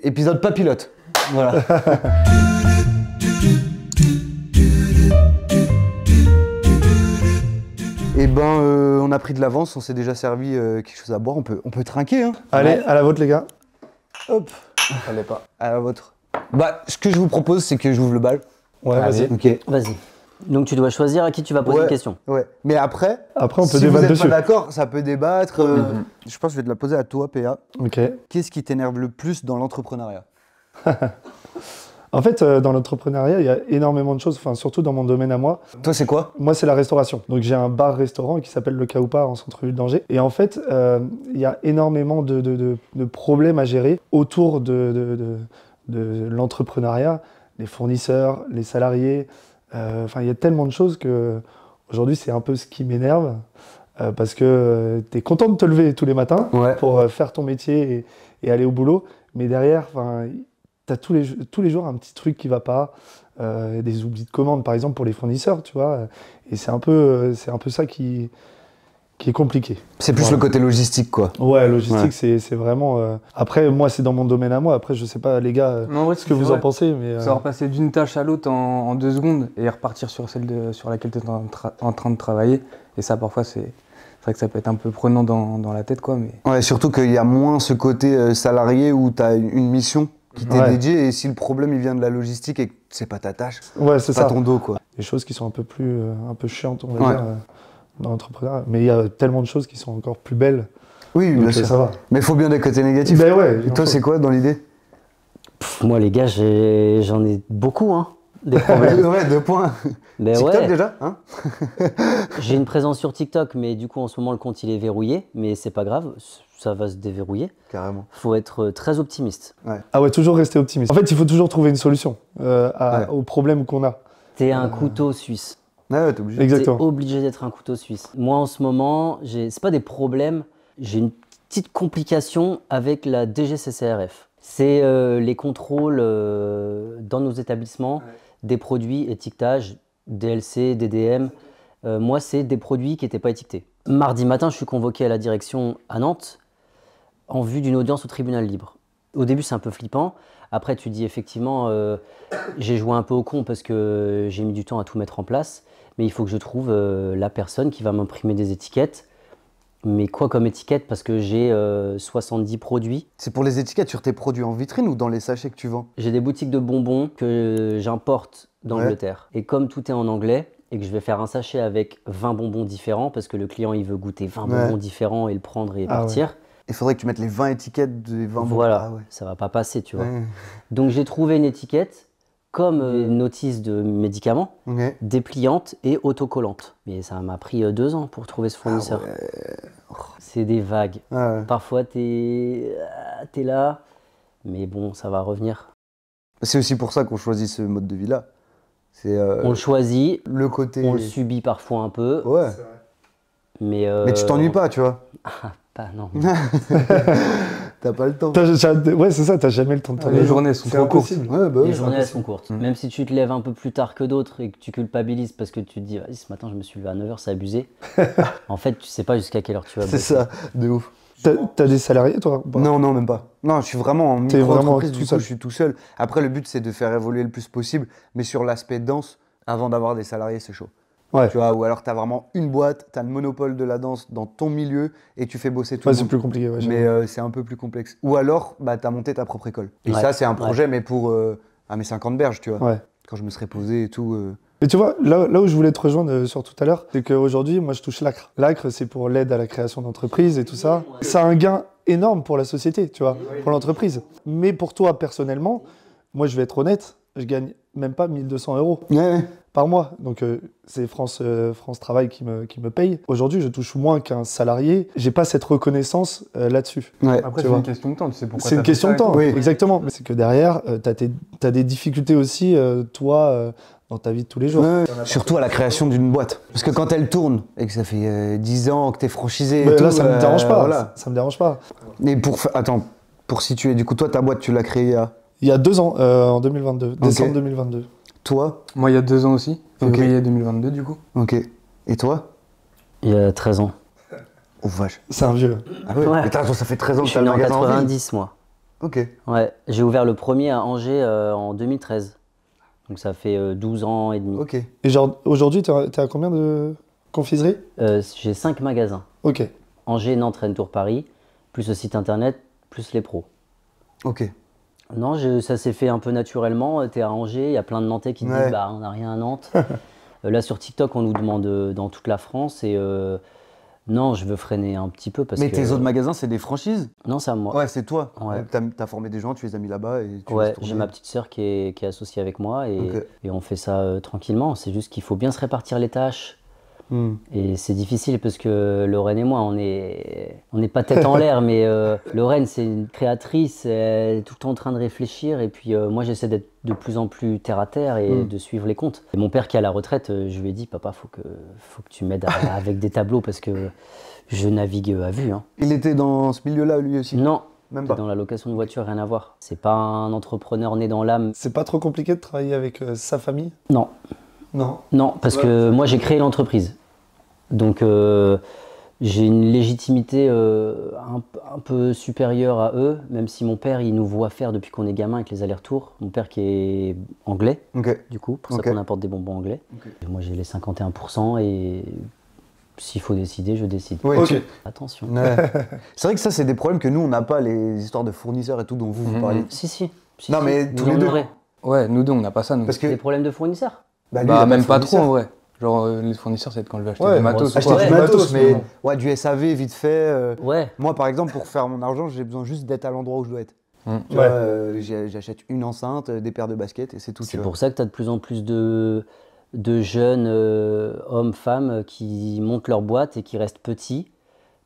épisode pas pilote. Voilà. Et ben, on a pris de l'avance, on s'est déjà servi quelque chose à boire, on peut trinquer. Hein. Allez, à la vôtre les gars. Hop. Allez pas. À la vôtre. Bah, ce que je vous propose, c'est que j'ouvre le bal. Ouais, vas-y. Ok. Vas-y. Donc tu dois choisir à qui tu vas poser une question. Ouais. Mais après on peut si débattre dessus. Si vous n'êtes pas d'accord, ça peut débattre. Je pense que je vais te la poser à toi, PA. Ok. Qu'est-ce qui t'énerve le plus dans l'entrepreneuriat? En fait, dans l'entrepreneuriat, il y a énormément de choses, enfin, surtout dans mon domaine à moi. Toi, c'est quoi? Moi, c'est la restauration. Donc, j'ai un bar-restaurant qui s'appelle le Kaupa en centre-ville d'Angers. Et en fait, il y a énormément de problèmes à gérer autour de l'entrepreneuriat, les fournisseurs, les salariés. Enfin, il y a tellement de choses que aujourd'hui, c'est un peu ce qui m'énerve. Parce que tu es content de te lever tous les matins pour faire ton métier et aller au boulot. Mais derrière, tu as tous les jours un petit truc qui va pas. Des oublis de commande, par exemple, pour les fournisseurs, tu vois. Et c'est un peu ça qui est compliqué. C'est plus le côté logistique, quoi. Ouais, logistique, c'est vraiment... Après, moi, c'est dans mon domaine à moi. Après, je sais pas, les gars, ce que vous en pensez. Mais savoir passer d'une tâche à l'autre en 2 secondes et repartir sur celle sur laquelle tu es en train de travailler. Et ça, parfois, c'est vrai que ça peut être un peu prenant dans la tête, quoi. Mais... Ouais, surtout qu'il y a moins ce côté salarié où tu as une mission qui t'est dédiée, et si le problème il vient de la logistique et que c'est pas ta tâche, c'est pas ton dos, quoi. Des choses qui sont un peu chiantes, on va dire, dans l'entrepreneuriat. Mais il y a tellement de choses qui sont encore plus belles. Oui, bien sûr. Ça va. Mais il faut bien des côtés négatifs. Ben ouais, et toi, c'est quoi dans l'idée? Moi, les gars, j'en ai beaucoup, hein, des problèmes. Ouais, 2 points. Ben TikTok déjà, hein? J'ai une présence sur TikTok, mais du coup, en ce moment, le compte, il est verrouillé. Mais c'est pas grave, ça va se déverrouiller. Carrément. Faut être très optimiste. Ouais. Ah ouais, toujours rester optimiste. En fait, il faut toujours trouver une solution au problème qu'on a. T'es un couteau suisse. Ouais, t'es obligé. Exactement. T'es obligé d'être un couteau suisse. Moi, en ce moment, c'est pas des problèmes, j'ai une petite complication avec la DGCCRF. C'est les contrôles dans nos établissements des produits, étiquetage, DLC, DDM. Moi, c'est des produits qui n'étaient pas étiquetés. Mardi matin, je suis convoqué à la direction à Nantes en vue d'une audience au tribunal libre. Au début, c'est un peu flippant. Après, tu dis effectivement, j'ai joué un peu au con parce que j'ai mis du temps à tout mettre en place. Mais il faut que je trouve la personne qui va m'imprimer des étiquettes. Mais quoi comme étiquette? Parce que j'ai 70 produits. C'est pour les étiquettes sur tes produits en vitrine ou dans les sachets que tu vends? J'ai des boutiques de bonbons que j'importe d'Angleterre. Et comme tout est en anglais, et que je vais faire un sachet avec 20 bonbons différents, parce que le client il veut goûter 20 bonbons différents et le prendre et partir. Il faudrait que tu mettes les 20 étiquettes des 20 bonbons. Voilà, ça va pas passer, tu vois. Donc j'ai trouvé une étiquette comme une notice de médicaments, dépliante et autocollante. Mais ça m'a pris 2 ans pour trouver ce fournisseur. C'est des vagues. Parfois t'es là, mais bon, ça va revenir. C'est aussi pour ça qu'on choisit ce mode de vie-là. On le choisit, le côté... on le subit parfois un peu. Ouais. Mais tu t'ennuies pas, tu vois. Bah non. T'as pas le temps. Ouais, c'est ça, t'as jamais le temps de t'ennuyer. Les journées sont trop courtes. Les journées, elles sont courtes. Même si tu te lèves un peu plus tard que d'autres et que tu culpabilises parce que tu te dis, vas-y, ce matin, je me suis levé à 9h, c'est abusé. En fait, tu sais pas jusqu'à quelle heure tu vas bosser. C'est ça, de ouf. T'as des salariés, toi? Non, même pas. Non, je suis vraiment en micro-entreprise, du coup, je suis tout seul. Après, le but, c'est de faire évoluer le plus possible, mais sur l'aspect danse, avant d'avoir des salariés, c'est chaud. Ouais. Tu vois, ou alors tu as vraiment une boîte, tu as le monopole de la danse dans ton milieu et tu fais bosser tout le monde. C'est plus compliqué. Mais c'est un peu plus complexe. Ou alors, tu as monté ta propre école. Et ça, c'est un projet, mais pour à mes 50 berges, tu vois. Quand je me serais posé et tout. Mais tu vois, là où je voulais te rejoindre sur tout à l'heure, c'est qu'aujourd'hui, moi, je touche l'ACRE. L'ACRE, c'est pour l'aide à la création d'entreprises et tout ça. Ça a un gain énorme pour la société, tu vois, pour l'entreprise. Mais pour toi, personnellement, moi, je vais être honnête, je gagne même pas 1 200 € par mois. Donc, c'est France Travail qui me paye. Aujourd'hui, je touche moins qu'un salarié. J'ai pas cette reconnaissance là-dessus. Après, c'est une question de temps. Tu sais pourquoi c'est une question de temps, exactement. Mais c'est que derrière, t'as des difficultés aussi, toi, dans ta vie de tous les jours. Surtout à la création d'une boîte. Parce que quand elle tourne et que ça fait 10 ans que t'es franchisé et là, tout, ça me dérange pas. Voilà. Ça me dérange pas. Et pour situer, du coup, toi, ta boîte, tu l'as créée il y a 2 ans, en 2022, décembre 2022. Toi? Moi, il y a 2 ans aussi, février 2022 du coup. Ok. Et toi? Il y a 13 ans. Oh vache. C'est un vieux. Ah ouais. Mais attends, ça fait 13 ans que je suis né en 90, moi. Ok. Ouais, j'ai ouvert le premier à Angers en 2013. Donc ça fait 12 ans et demi. Ok. Et genre, aujourd'hui, t'es à combien de confiseries? J'ai 5 magasins. Ok. Angers, Nantes, Rennes, Tours, Paris, plus le site internet, plus les pros. Ok. Non, ça s'est fait un peu naturellement. T'es à Angers, il y a plein de Nantais qui disent bah on n'a rien à Nantes. Là sur TikTok, on nous demande dans toute la France et non, je veux freiner un petit peu parce que. Mais tes autres magasins, c'est des franchises? Non, c'est à moi. Ouais, c'est toi. Ouais. T'as formé des gens, tu les as mis là-bas et tu ouais, j'ai ma petite sœur qui est associée avec moi et on fait ça tranquillement. C'est juste qu'il faut bien se répartir les tâches. Et c'est difficile parce que Lorraine et moi, on n'est pas tête en l'air, mais Lorraine, c'est une créatrice, elle est tout le temps en train de réfléchir. Et puis moi, j'essaie d'être de plus en plus terre à terre et de suivre les comptes. Et mon père qui est à la retraite, je lui ai dit, papa, faut que tu m'aides avec des tableaux parce que je navigue à vue. Hein. Il était dans ce milieu-là, lui aussi? Non. Même pas. Dans la location de voiture, rien à voir. C'est pas un entrepreneur né dans l'âme. C'est pas trop compliqué de travailler avec sa famille? Non. Non. Non, parce que moi, j'ai créé l'entreprise. Donc j'ai une légitimité un peu supérieure à eux, même si mon père il nous voit faire depuis qu'on est gamin avec les allers-retours. Mon père qui est anglais, du coup, pour ça qu'on apporte des bonbons anglais. Moi j'ai les 51% et s'il faut décider, je décide. Oui, attention. Ouais. C'est vrai que ça c'est des problèmes que nous on n'a pas, les histoires de fournisseurs et tout dont vous parlez. Si. Non mais tous les deux. Ouais, nous deux on n'a pas ça. Nous. Parce que des problèmes de fournisseurs? Bah même pas trop en vrai. Genre les fournisseurs, c'est quand je vais acheter du matos. Acheter du matos, mais du SAV vite fait. Ouais. Moi, par exemple, pour faire mon argent, j'ai besoin juste d'être à l'endroit où je dois être. J'achète une enceinte, des paires de baskets et c'est tout. C'est pour ça que tu as de plus en plus de jeunes hommes, femmes qui montent leur boîte et qui restent petits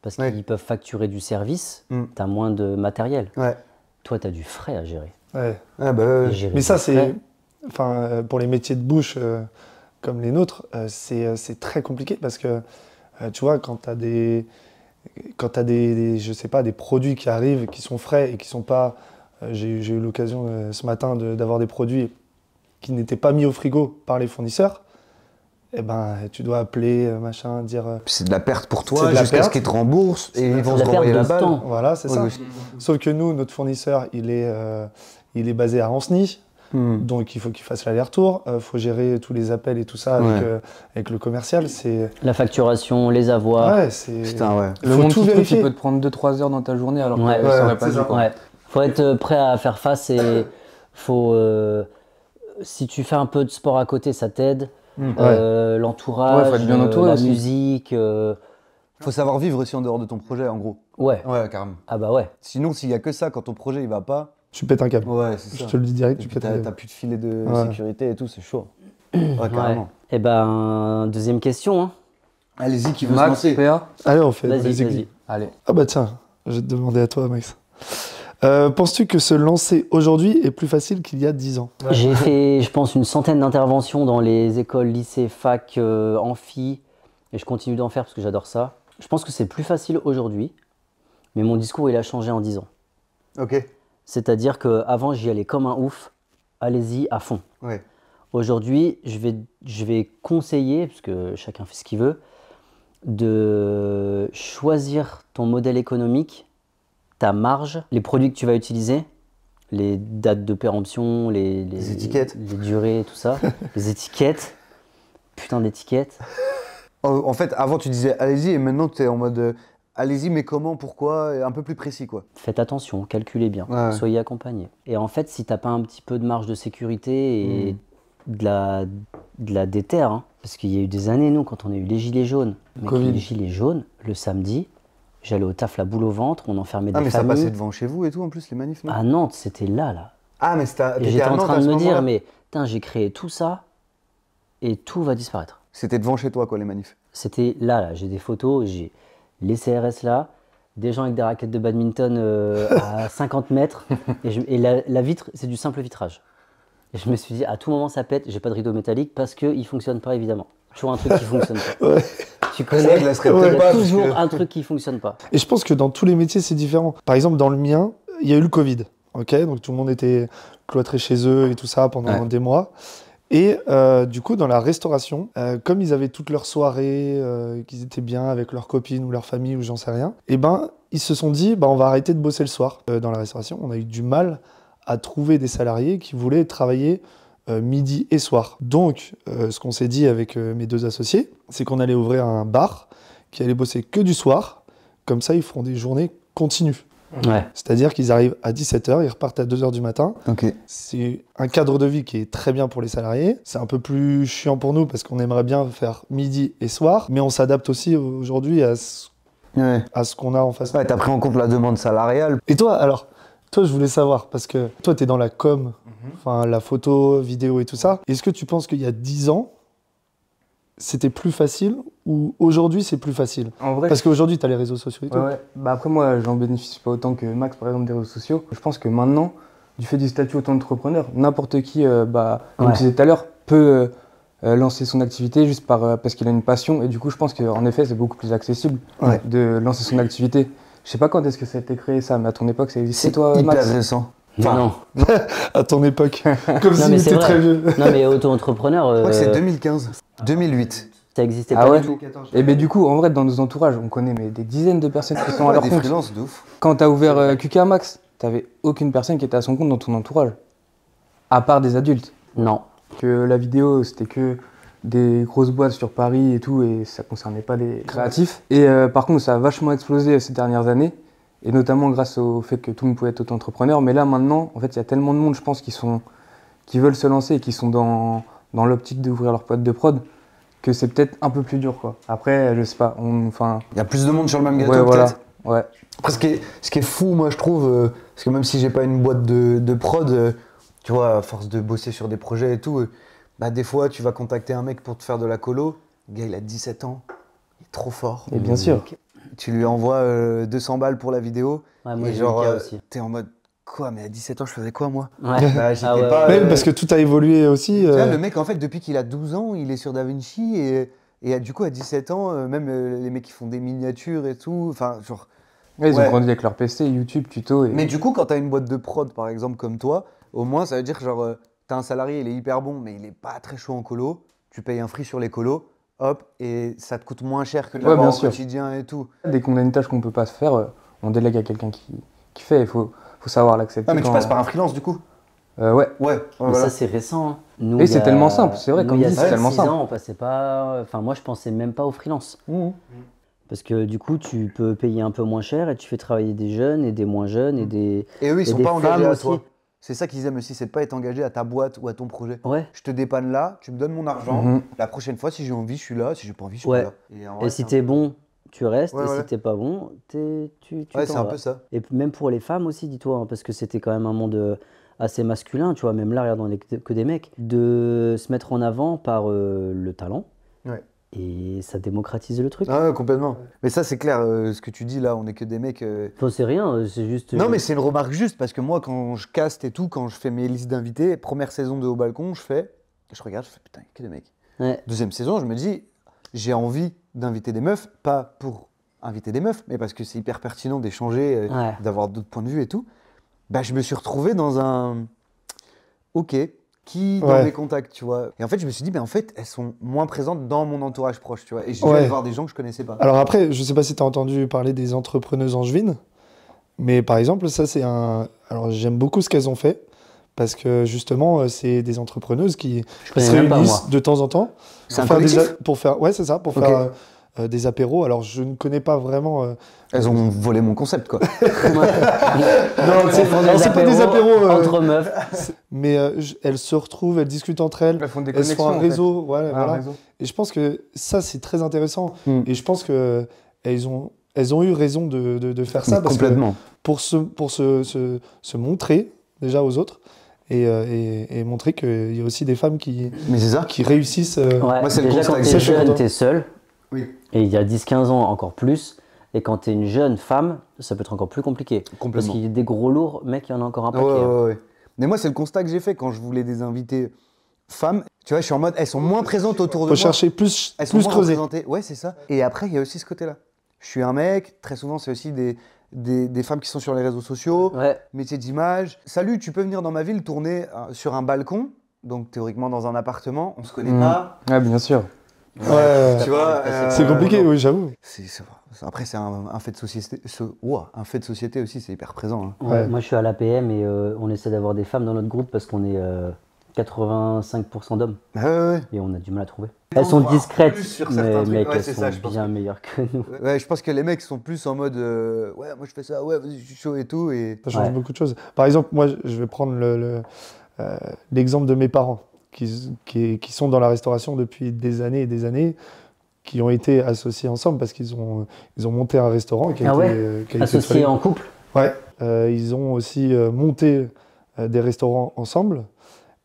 parce qu'ils peuvent facturer du service. Tu as moins de matériel. Toi, tu as du frais à gérer. Mais ça, c'est pour les métiers de bouche. Comme les nôtres, c'est très compliqué parce que tu vois, quand tu as je sais pas, des produits qui arrivent, qui sont frais et qui sont pas. J'ai eu l'occasion ce matin d'avoir des produits qui n'étaient pas mis au frigo par les fournisseurs. Et ben, tu dois appeler, machin, dire. C'est de la perte pour toi jusqu'à ce qu'ils te remboursent et ils vont se renvoyer la balle. Voilà, c'est ça. Sauf que nous, notre fournisseur, il est basé à Ancenis. Donc il faut qu'il fasse l'aller-retour, faut gérer tous les appels et tout ça avec le commercial. C'est la facturation, les avoirs. Ouais, c'est. Putain, ouais. Le monde tout vérifier. Il peut te prendre 2-3 heures dans ta journée alors que ça aurait pas dû. Faut être prêt à faire face et faut. Si tu fais un peu de sport à côté, ça t'aide. L'entourage, faut être bien entouré la aussi. musique. Faut savoir vivre aussi en dehors de ton projet, en gros. Ouais, carrément. Ah bah ouais. Sinon, s'il y a que ça, quand ton projet il va pas. Tu pètes un câble. Ouais, c'est ça. Je te le dis direct, tu pètes un câble. T'as plus de filet de sécurité et tout, c'est chaud. Carrément. Et ben, deuxième question. Hein. Allez-y, qui veut se lancer? PA. Allez, on fait des aiguilles. Allez. Ah bah tiens, je vais te demander à toi, Max. Penses-tu que se lancer aujourd'hui est plus facile qu'il y a 10 ans? J'ai fait, je pense, une centaine d'interventions dans les écoles, lycées, fac, amphi, et je continue d'en faire parce que j'adore ça. Je pense que c'est plus facile aujourd'hui, mais mon discours, il a changé en 10 ans. Ok. C'est-à-dire qu'avant, j'y allais comme un ouf, allez-y à fond. Ouais. Aujourd'hui, je vais conseiller, parce que chacun fait ce qu'il veut, de choisir ton modèle économique, ta marge, les produits que tu vas utiliser, les dates de péremption, les étiquettes, les durées, tout ça, les étiquettes, putain d'étiquettes. En fait, avant tu disais allez-y et maintenant tu es en mode allez-y mais comment, pourquoi, et un peu plus précis quoi. Faites attention, calculez bien, soyez accompagnés. Et en fait, si t'as pas un petit peu de marge de sécurité et de la déter, hein, parce qu'il y a eu des années, nous, quand on a eu les gilets jaunes, les gilets jaunes, le samedi, j'allais au taf la boule au ventre, on enfermait des familles. Ah mais ça passait devant chez vous et tout en plus, les manifs, non? À Nantes, c'était là. Ah mais c'était. Et j'étais en train de me dire, mais putain, j'ai créé tout ça et tout va disparaître. C'était devant chez toi quoi, les manifs? C'était là, j'ai des photos, j'ai les CRS là, des gens avec des raquettes de badminton à 50 mètres, et la vitre, c'est du simple vitrage. Et je me suis dit, à tout moment ça pète, j'ai pas de rideau métallique parce qu'il fonctionne pas évidemment. Toujours un truc qui fonctionne pas. Tu connais, il y a toujours un truc qui fonctionne pas. Et je pense que dans tous les métiers c'est différent. Par exemple dans le mien, il y a eu le Covid, ok, donc tout le monde était cloîtré chez eux et tout ça pendant des mois. Et du coup, dans la restauration, comme ils avaient toutes leurs soirées, qu'ils étaient bien avec leurs copines ou leur famille ou j'en sais rien, et ben ils se sont dit, on va arrêter de bosser le soir. Dans la restauration, on a eu du mal à trouver des salariés qui voulaient travailler midi et soir. Donc, ce qu'on s'est dit avec mes 2 associés, c'est qu'on allait ouvrir un bar qui allait bosser que du soir. Comme ça, ils feront des journées continues. Ouais. C'est-à-dire qu'ils arrivent à 17h, ils repartent à 2h du matin. Ok. C'est un cadre de vie qui est très bien pour les salariés. C'est un peu plus chiant pour nous parce qu'on aimerait bien faire midi et soir, mais on s'adapte aussi aujourd'hui à ce qu'on a en face. Ouais, t'as pris en compte la demande salariale. Et toi, alors, toi, je voulais savoir, parce que toi, t'es dans la com, enfin la photo, vidéo et tout ça. Est-ce que tu penses qu'il y a 10 ans, c'était plus facile ou aujourd'hui c'est plus facile? En vrai, Parce qu'aujourd'hui, tu as les réseaux sociaux et tout. ouais. Bah après, moi, j'en bénéficie pas autant que Max, par exemple, des réseaux sociaux. Je pense que maintenant, du fait du statut auto-entrepreneur, n'importe qui, comme tu disais tout à l'heure, peut lancer son activité juste parce qu'il a une passion. Et du coup, je pense qu'en effet, c'est beaucoup plus accessible de lancer son activité. Je sais pas quand est-ce que ça a été créé, ça, mais à ton époque, ça existait, toi, hyper Max? récent. Non. À ton époque. Comme si mais tu étais très vieux. Non, mais auto-entrepreneur. Je crois que c'est 2015, 2008. Ça existait Ah pas ouais. du tout. Et ben du coup, en vrai, dans nos entourages, on connaît des dizaines de personnes qui sont à leur Des compte. freelances de ouf. Quand t'as ouvert QK Max, t'avais aucune personne qui était à son compte dans ton entourage, à part des adultes. Non. Que la vidéo, c'était que des grosses boîtes sur Paris et tout, et ça concernait pas les créatifs. Et par contre, ça a vachement explosé ces dernières années, et notamment grâce au fait que tout le monde pouvait être auto-entrepreneur. Mais là, maintenant, en fait, il y a tellement de monde, je pense, qui veulent se lancer et qui sont dans l'optique d'ouvrir leur boîte de prod, que c'est peut-être un peu plus dur, quoi. Après, je sais pas, Il y a plus de monde sur le même gâteau, ouais, voilà. peut-être. Ouais. Après, ce qui est fou, moi, je trouve, parce que même si j'ai pas une boîte de prod, tu vois, à force de bosser sur des projets et tout, des fois, tu vas contacter un mec pour te faire de la colo. Le gars, il a 17 ans, il est trop fort. Et bien sûr. Tu lui envoies 200 balles pour la vidéo. Ouais, moi, et j'ai genre, le cas aussi. t'es en mode, quoi, mais à 17 ans, je faisais quoi, moi? Ouais. J'étais pas... Ouais, parce que tout a évolué aussi. Tu vois, le mec, en fait, depuis qu'il a 12 ans, il est sur DaVinci et du coup, à 17 ans, même les mecs qui font des miniatures et tout, enfin, genre... Ouais, ils ont grandi avec leur PC, YouTube, tuto. Et... Mais du coup, quand t'as une boîte de prod, par exemple, comme toi, au moins, ça veut dire, genre, t'as un salarié, il est hyper bon, mais il est pas très chaud en colo, tu payes un free sur les colos, hop, et ça te coûte moins cher que de l'avoir au quotidien et tout. Dès qu'on a une tâche qu'on peut pas se faire, on délègue à quelqu'un qui fait, il faut savoir l'accepter. Ah, mais tu passes par un freelance, du coup? Ouais. Mais voilà. ça, c'est récent. Hein. Nous, c'est tellement simple, c'est vrai, comme dit, c'est tellement simple. Ans, on passait pas... Enfin, moi, je pensais même pas au freelance. Parce que du coup, tu peux payer un peu moins cher et tu fais travailler des jeunes et des moins jeunes et des Et eux, ils sont des pas engagés à aussi. toi. C'est ça qu'ils aiment aussi, c'est de pas être engagé à ta boîte ou à ton projet. Ouais. Je te dépanne là, tu me donnes mon argent. La prochaine fois, si j'ai envie, je suis là. Si j'ai pas envie, je suis pas là. Et si t'es bon, tu restes. Ouais, et ouais. si t'es pas bon, tu Ouais, t'en c'est un vas. peu ça. Et même pour les femmes aussi, dis-toi, hein, parce que c'était quand même un monde assez masculin, tu vois, même là, regarde, on est que des mecs, de se mettre en avant par le talent. Ouais. Et ça démocratise le truc. Ah ouais, complètement. Mais ça, c'est clair, ce que tu dis là, on est que des mecs. Enfin, c'est rien, c'est juste. Non, mais c'est une remarque juste, parce que moi, quand je caste et tout, quand je fais mes listes d'invités, première saison de Haut Balcon, je regarde, je fais putain, il y a que des mecs. Ouais. Deuxième saison, je me dis, j'ai envie d'inviter des meufs, pas pour inviter des meufs, mais parce que c'est hyper pertinent d'échanger, d'avoir d'autres points de vue et tout. Je me suis retrouvé dans un. Ok. Qui dans mes contacts, tu vois. Et en fait, je me suis dit, en fait, elles sont moins présentes dans mon entourage proche, tu vois. Et j'ai dû aller voir des gens que je connaissais pas. Alors après, je sais pas si tu as entendu parler des entrepreneuses angevines, mais par exemple, ça c'est un... Alors j'aime beaucoup ce qu'elles ont fait, parce que justement, c'est des entrepreneuses qui se réunissent de temps en temps. C'est un collectif pour faire... Ouais, c'est ça, pour faire des apéros. Alors je ne connais pas vraiment... Elles ont volé mon concept, quoi. Non, c'est pas des apéros entre meufs. Mais elles se retrouvent, elles discutent entre elles. Elles font des connexions. Elles font un réseau. Voilà. Réseau. Et je pense que ça, c'est très intéressant. Et je pense qu'elles ont eu raison de faire ça. Parce complètement. Que pour se montrer déjà aux autres. Et montrer qu'il y a aussi des femmes qui réussissent. Moi, c'est déjà, le quand t'es jeune, t'es seul. Oui. Et il y a 10-15 ans, encore plus. Et quand t'es une jeune femme, ça peut être encore plus compliqué. Parce qu'il y a des gros lourds, mec, il y en a encore un paquet. Ouais. Mais moi, c'est le constat que j'ai fait quand je voulais des invités femmes. Tu vois, je suis en mode, elles sont moins présentes autour de moi. Faut chercher plus, elles sont plus moins creusées. représentées. Ouais, c'est ça. Et après, il y a aussi ce côté-là. Je suis un mec, très souvent, c'est aussi des femmes qui sont sur les réseaux sociaux, métier d'image. Salut, tu peux venir dans ma ville tourner sur un balcon donc théoriquement dans un appartement, on se connaît pas. Ouais, bien sûr. Ouais, Tu vois, c'est compliqué, oui, j'avoue. Après, c'est un fait de société. Un fait de société aussi, c'est hyper présent. Hein. Ouais. Moi, je suis à l'APM et on essaie d'avoir des femmes dans notre groupe parce qu'on est 85% d'hommes Ouais. et on a du mal à trouver. Elles sont discrètes, plus sur mais certains trucs. mec, Ouais, elles c'est sont ça, je pense bien que- meilleures que nous. Ouais, je pense que les mecs sont plus en mode ouais, moi je fais ça, ouais, vas-y, je suis chaud et tout. Et... Ça change Ouais. beaucoup de choses. Par exemple, moi, je vais prendre l'exemple de mes parents qui sont dans la restauration depuis des années et des années, qui ont été associés ensemble parce qu'ils ont monté un restaurant qui a été Associés en couple. Ouais. Ils ont aussi monté des restaurants ensemble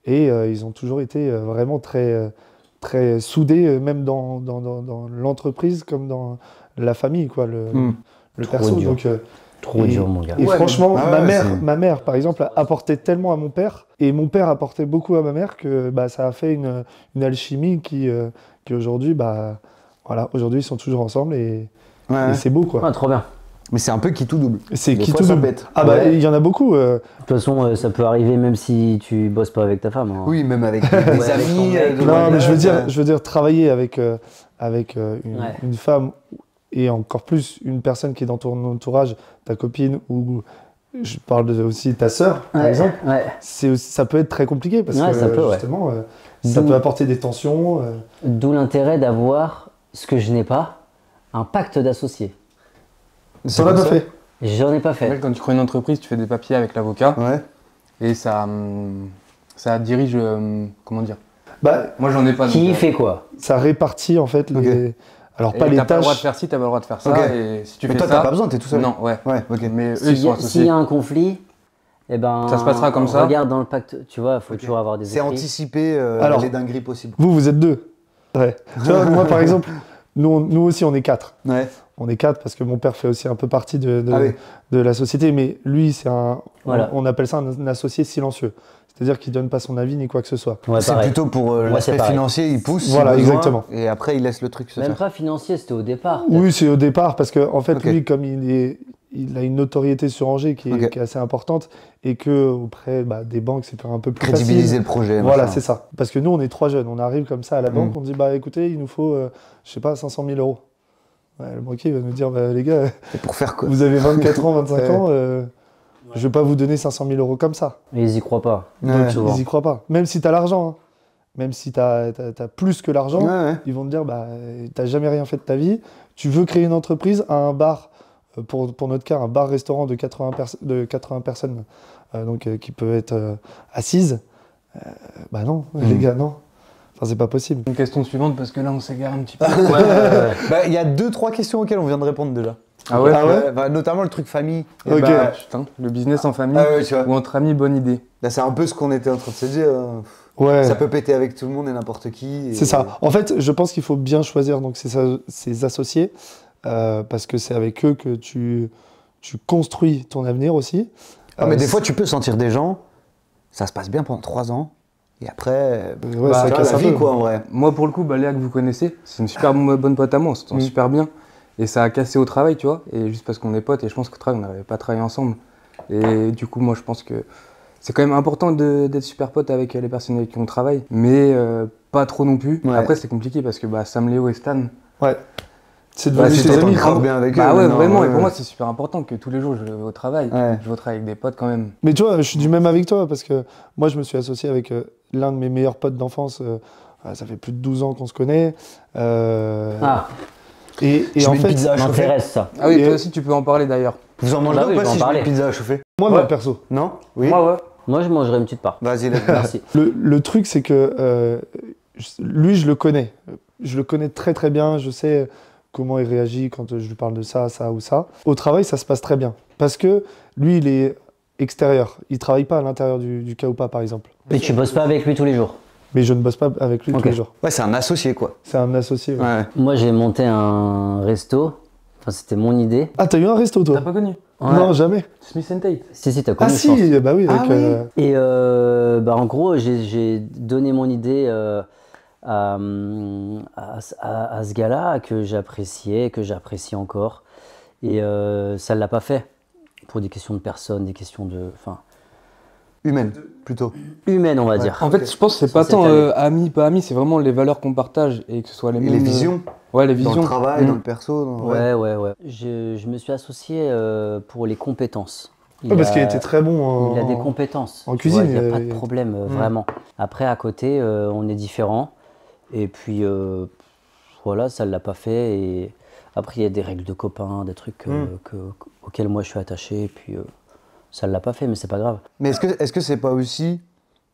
et ils ont toujours été vraiment très, très soudés, même dans l'entreprise comme dans la famille, quoi, le Trop perso. dur. Donc, Trop dur, mon gars. et Ouais, franchement, mais- Ah ouais, ma mère, par exemple, apportait tellement à mon père, et mon père apportait beaucoup à ma mère, que bah, ça a fait une alchimie qui aujourd'hui, bah, voilà, aujourd'hui, ils sont toujours ensemble, et c'est beau, quoi. Ah, trop bien. Mais c'est un peu qui tout double. C'est Des qui fois, tout ça double. pète. Ah bah, Ouais. il y en a beaucoup. De toute façon, ça peut arriver même si tu bosses pas avec ta femme. Hein. Oui, même avec des avec amis. ton mec. de Non, longue mais date, je veux dire, travailler avec Ouais. une femme, et encore plus une personne qui est dans ton entourage, ta copine, ou je parle aussi de ta sœur, par exemple, Ouais. ça peut être très compliqué, parce Ouais, que ça peut, ouais. justement, ça D'où- peut apporter des tensions. D'où l'intérêt d'avoir ce que je n'ai pas, un pacte d'associés. Ça l'a pas fait. J'en ai pas En fait, fait. quand tu crées une entreprise, tu fais des papiers avec l'avocat Ouais. et ça dirige. Comment dire? Bah, Moi, j'en ai pas. Qui donc, fait quoi? ça répartit en fait les. Alors et pas les t'as pas le droit de tâches. faire ci, t'as pas le droit de faire ça. Ok. Et si tu Mais fais toi, ça. t'as pas besoin, t'es tout seul. Non, ouais. Ouais, ok. Mais eux, S'il ils y, sont a- s'il associés. y a un conflit, eh ben, Ça se passera comme ça. Regarde dans le pacte, tu vois, il faut toujours avoir des C'est écrits. anticiper Alors- les dingueries possibles. Vous êtes deux. Ouais. Tu vois, moi par exemple, nous aussi on est quatre. Ouais. On est quatre parce que mon père fait aussi un peu partie de Ah oui. la société, mais lui c'est Voilà. on appelle ça un associé silencieux. C'est-à-dire qu'il donne pas son avis ni quoi que ce soit. Ouais, C'est pareil. plutôt pour Moi, c'est l'aspect pareil. financier, il pousse. si Voilà, besoin, exactement. Et après, il laisse le truc se Même faire. pas financier, c'était au départ. Oui, c'est au départ parce que en fait Ok. lui comme il a une notoriété sur Angers qui est, Ok. qui est assez importante et que auprès des banques c'est un peu plus Crédibiliser facile. le projet. Voilà, machin. c'est ça. Parce que nous, on est trois jeunes. On arrive comme ça à la Mm. banque, on dit bah écoutez, il nous faut, je sais pas, 500 000 euros. Ouais, le banquier va nous dire bah, les gars, C'est pour faire quoi? vous avez 24 ans, 25 Ouais. ans, je vais pas vous donner 500 000 euros comme ça. Et ils y croient pas. Ouais. souvent. Ils y croient pas. Même si tu as l'argent, hein. Même si tu as plus que l'argent, Ouais. ils vont te dire bah t'as jamais rien fait de ta vie, tu veux créer une entreprise à un bar, pour notre cas, un bar-restaurant de 80 personnes qui peuvent être assises. Bah non, les gars, non. Enfin, c'est pas possible. Une question suivante parce que là, on s'égare un petit peu. Bah, il y a 2-3 questions auxquelles on vient de répondre déjà. Ah ouais? Ah ouais. Bah, notamment le truc famille. Ok. Bah, putain, le business en famille Ah ouais, tu vois. ou entre amis, bonne idée. Là, c'est un peu ce qu'on était en train de se dire. Ouais. Ça peut péter avec tout le monde et n'importe qui. et- C'est ça. En fait, je pense qu'il faut bien choisir donc ses associés parce que c'est avec eux que tu construis ton avenir aussi. Ah, mais des fois, tu peux sentir des gens, ça se passe bien pendant 3 ans, et après, ouais, Bah, ça tu vois, casse la un vie, peu. quoi, en vrai. Moi, pour le coup, Léa, que vous connaissez, c'est une super bonne pote à moi, on s'entend super bien. Et ça a cassé au travail, tu vois. Et juste parce qu'on est potes, et je pense qu'au travail, on n'arrivait pas à travailler ensemble. Et du coup, moi, je pense que c'est quand même important d'être super pote avec les personnes avec qui on travaille, mais pas trop non plus. Ouais. Après, c'est compliqué parce que Sam, Léo et Stan, Ouais. C'est Bah, devenu tu tes t'entends amis. grave bien avec eux. bah ouais, maintenant, vraiment. ouais. Et pour moi, c'est super important que tous les jours, je vais au travail. Ouais. Je vais au travail avec des potes quand même. Mais tu vois, je suis du même avec toi parce que moi, je me suis associé avec l'un de mes meilleurs potes d'enfance. Ça fait plus de 12 ans qu'on se connaît. Ah, Et Je en mets une fait, pizza à chauffer. m'intéresse ça. Ah oui, Et- toi aussi, tu peux en parler d'ailleurs. Vous en mangez Bah ou oui, pas je vais si en je mets parler. une pizza à chauffer? moi, Ouais. perso, Non? Oui? Moi, ouais. Moi, je mangerai une petite part. Vas-y, let's go. Merci. le truc, c'est que lui, je le connais. Je le connais très très bien. Je sais comment il réagit quand je lui parle de ça, ça ou ça. Au travail, ça se passe très bien. Parce que lui, il est extérieur. Il travaille pas à l'intérieur du Kaupa, par exemple. Mais tu bosses pas avec lui tous les jours. Mais je ne bosse pas avec lui Ok. tous les jours. Ouais, c'est un associé, quoi. C'est un associé. ouais. Ouais. Moi, j'ai monté un resto. Enfin, c'était mon idée. Ah, t'as eu un resto, toi? T'as pas connu Ouais. Non, jamais. Smith Tate. Si, t'as Ah connu, je pense. si, bah oui. Ah avec, oui. Et en gros, j'ai donné mon idée à ce gars-là que j'appréciais, que j'apprécie encore. Et ça ne l'a pas fait. Pour des questions de personnes, des questions de... Enfin, Humaine, plutôt. Humaine, on va dire. En fait, je pense que c'est pas tant amis, pas amis, c'est vraiment les valeurs qu'on partage et que ce soit les mêmes. Les visions. Ouais, les visions. Dans le travail, dans le perso. Ouais. Je me suis associé pour les compétences. Parce qu'il était très bon il a des compétences en cuisine. Il n'y a pas de problème, vraiment. Après, à côté, on est différents. Et puis, voilà, ça ne l'a pas fait. Et après, il y a des règles de copains, des trucs auxquels moi je suis attaché. Et puis, ça ne l'a pas fait, mais c'est pas grave. Mais est-ce que c'est pas aussi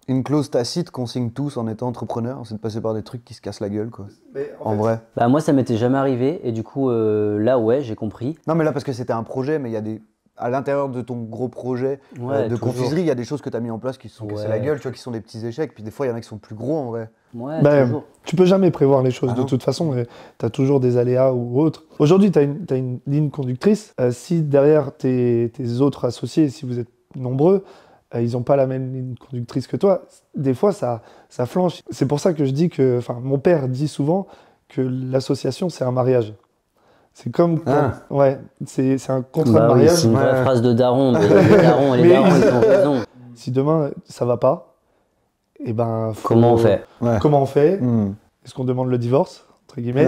une clause tacite qu'on signe tous en étant entrepreneur? C'est de passer par des trucs qui se cassent la gueule, quoi. Mais en vrai. Bah, moi, ça m'était jamais arrivé. Et du coup, là, ouais, j'ai compris. Non, mais là, parce que c'était un projet, mais il y a des... À l'intérieur de ton gros projet de confiserie, il y a des choses que tu as mis en place qui se sont cassées la gueule, tu vois, qui sont des petits échecs. Puis des fois, il y en a qui sont plus gros, en vrai. Ouais, toujours. Tu peux jamais prévoir les choses de toute façon. Tu as toujours des aléas ou autres. Aujourd'hui, tu as une ligne conductrice. Si derrière tes autres associés, si vous êtes nombreux, ils n'ont pas la même ligne conductrice que toi, des fois, ça flanche. C'est pour ça que je dis que... Enfin, mon père dit souvent que l'association, c'est un mariage. C'est comme... Ouais, c'est un contrat de mariage. C'est une vraie phrase de daron, mais les darons, ils ont raison. Si demain, ça va pas, eh ben... Comment on fait Comment on fait Est-ce qu'on demande le divorce, entre guillemets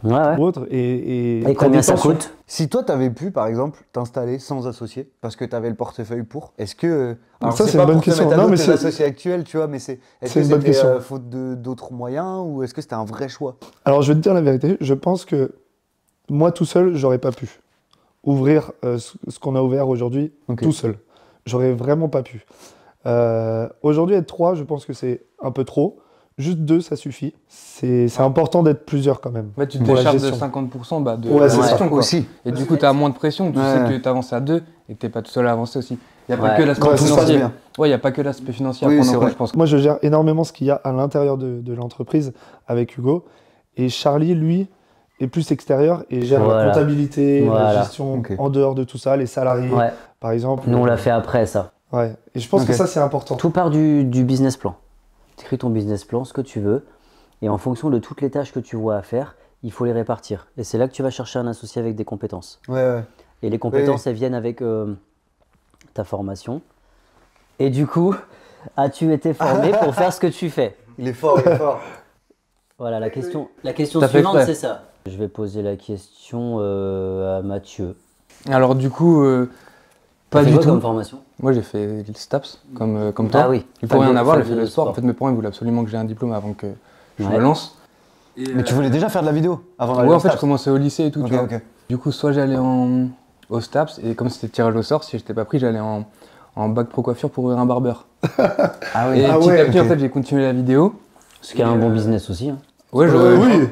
ou autre, et combien ça coûte? Si toi, tu avais pu, par exemple, t'installer sans associé, parce que tu avais le portefeuille pour, est-ce que... Alors, ça, c'est une bonne question. Non, mais c'est associé actuel, tu vois, mais est-ce que c'était faute d'autres moyens, ou est-ce que c'était un vrai choix? Alors, je vais te dire la vérité, je pense que moi, tout seul, j'aurais pas pu ouvrir ce qu'on a ouvert aujourd'hui tout seul. J'aurais vraiment pas pu. Aujourd'hui, être 3, je pense que c'est un peu trop. Juste 2, ça suffit. C'est important d'être plusieurs quand même. Ouais, tu te décharges de 50% de gestion aussi. Et du coup, tu as moins de pression. Tu sais que tu avances à 2 et que tu n'es pas tout seul à avancer aussi. Il n'y a pas que l'aspect financier. Il n'y a pas que l'aspect financier à prendre en compte, je pense. Moi, je gère énormément ce qu'il y a à l'intérieur de l'entreprise avec Hugo. Et Charlie, lui, est plus extérieur et gère la comptabilité, la gestion en dehors de tout ça, les salariés, par exemple. Nous, on l'a fait après, ça. Ouais. Et je pense que ça, c'est important. Tout part du business plan. Tu écris ton business plan, ce que tu veux, et en fonction de toutes les tâches que tu vois à faire, il faut les répartir. Et c'est là que tu vas chercher un associé avec des compétences. Et les compétences, elles viennent avec ta formation. Et du coup, as-tu été formé pour faire ce que tu fais? Il est fort, il est fort. Voilà, la question suivante, c'est ça. Je vais poser la question à Mathieu. Alors du coup, pas du tout. Comme formation? Moi j'ai fait le STAPS, comme toi. Ah oui. Il faut rien avoir, j'ai fait le sport. En fait, mes parents ils voulaient absolument que j'ai un diplôme avant que je me lance. Mais tu voulais déjà faire de la vidéo avant d'aller en fait, je commençais au lycée et tout. Tu vois. Du coup, soit j'allais au STAPS, et comme c'était tirage au sort, si j'étais pas pris, j'allais en bac pro coiffure pour ouvrir un barbeur. Et petit à petit, en fait, j'ai continué la vidéo. Ce qui est un bon business aussi. Ouais,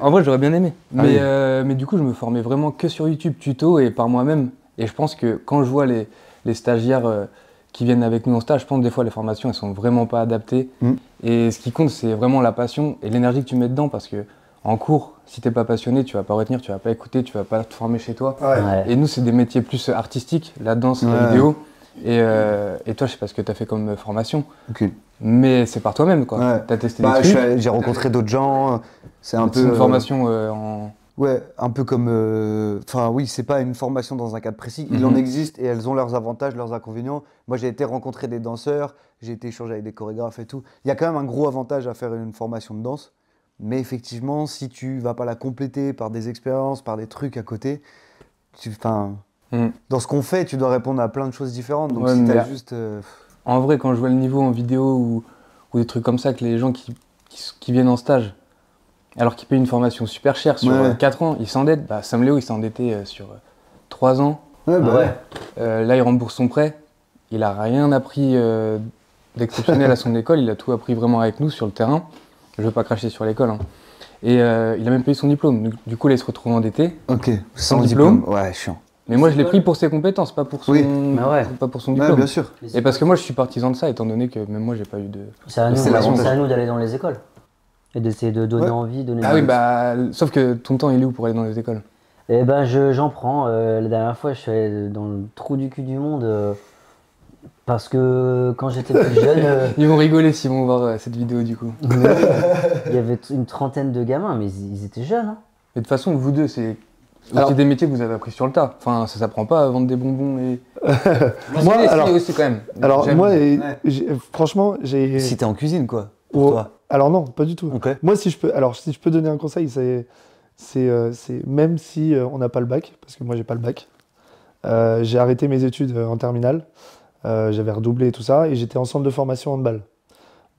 en vrai, j'aurais bien aimé. Mais du coup, je me formais vraiment que sur YouTube, tuto et par moi-même. Et je pense que quand je vois les stagiaires qui viennent avec nous en stage, je pense que des fois, les formations, elles sont vraiment pas adaptées. Et ce qui compte, c'est vraiment la passion et l'énergie que tu mets dedans. Parce que en cours, si t'es pas passionné, tu vas pas retenir, tu vas pas écouter, tu vas pas te former chez toi. Et nous, c'est des métiers plus artistiques, la danse, la vidéo. Et toi, je sais pas ce que tu as fait comme formation. Mais c'est par toi-même, quoi. Tu as testé des trucs. J'ai rencontré d'autres gens. C'est un peu une formation en... Ouais, un peu comme... Enfin, oui, c'est pas une formation dans un cadre précis. Il en existe et elles ont leurs avantages, leurs inconvénients. Moi, j'ai été rencontrer des danseurs, j'ai été échanger avec des chorégraphes et tout. Il y a quand même un gros avantage à faire une formation de danse. Mais effectivement, si tu vas pas la compléter par des expériences, par des trucs à côté, dans ce qu'on fait, tu dois répondre à plein de choses différentes. Donc si t'as juste... En vrai, quand je vois le niveau en vidéo ou des trucs comme ça, que les gens qui viennent en stage, alors qu'ils payent une formation super chère sur 4 ans, ils s'endettent. Sam Léo, il s'est endetté sur 3 ans. Là, il rembourse son prêt. Il n'a rien appris d'exceptionnel à son école. Il a tout appris vraiment avec nous sur le terrain. Je ne veux pas cracher sur l'école. Et il a même payé son diplôme. Du coup, là, il se retrouve endetté. Sans diplôme. Ouais, chiant. Mais moi, je l'ai pris pour ses compétences, pas pour son, pas pour son diplôme. Bien sûr. Et parce que moi, je suis partisan de ça, étant donné que même moi, j'ai pas eu de... C'est à nous d'aller dans les écoles. Et d'essayer de donner envie, donner... Ah oui, sauf que ton temps, il est où pour aller dans les écoles? Eh ben, j'en prends. La dernière fois, je suis allé dans le trou du cul du monde. Parce que quand j'étais plus jeune... Ils vont rigoler s'ils vont voir cette vidéo, du coup. Il y avait une trentaine de gamins, mais ils étaient jeunes. Mais de toute façon, vous deux, c'est Alors, c'est des métiers que vous avez appris sur le tas. Enfin, ça s'apprend pas à vendre des bonbons et. Moi, alors, aussi quand même. Alors moi, franchement, j'ai. Si t'es en cuisine, quoi. Pour toi. Alors non, pas du tout. Okay. Moi, si je peux donner un conseil, c'est même si on n'a pas le bac, parce que moi j'ai pas le bac, j'ai arrêté mes études en terminale, j'avais redoublé et tout ça, et j'étais en centre de formation handball.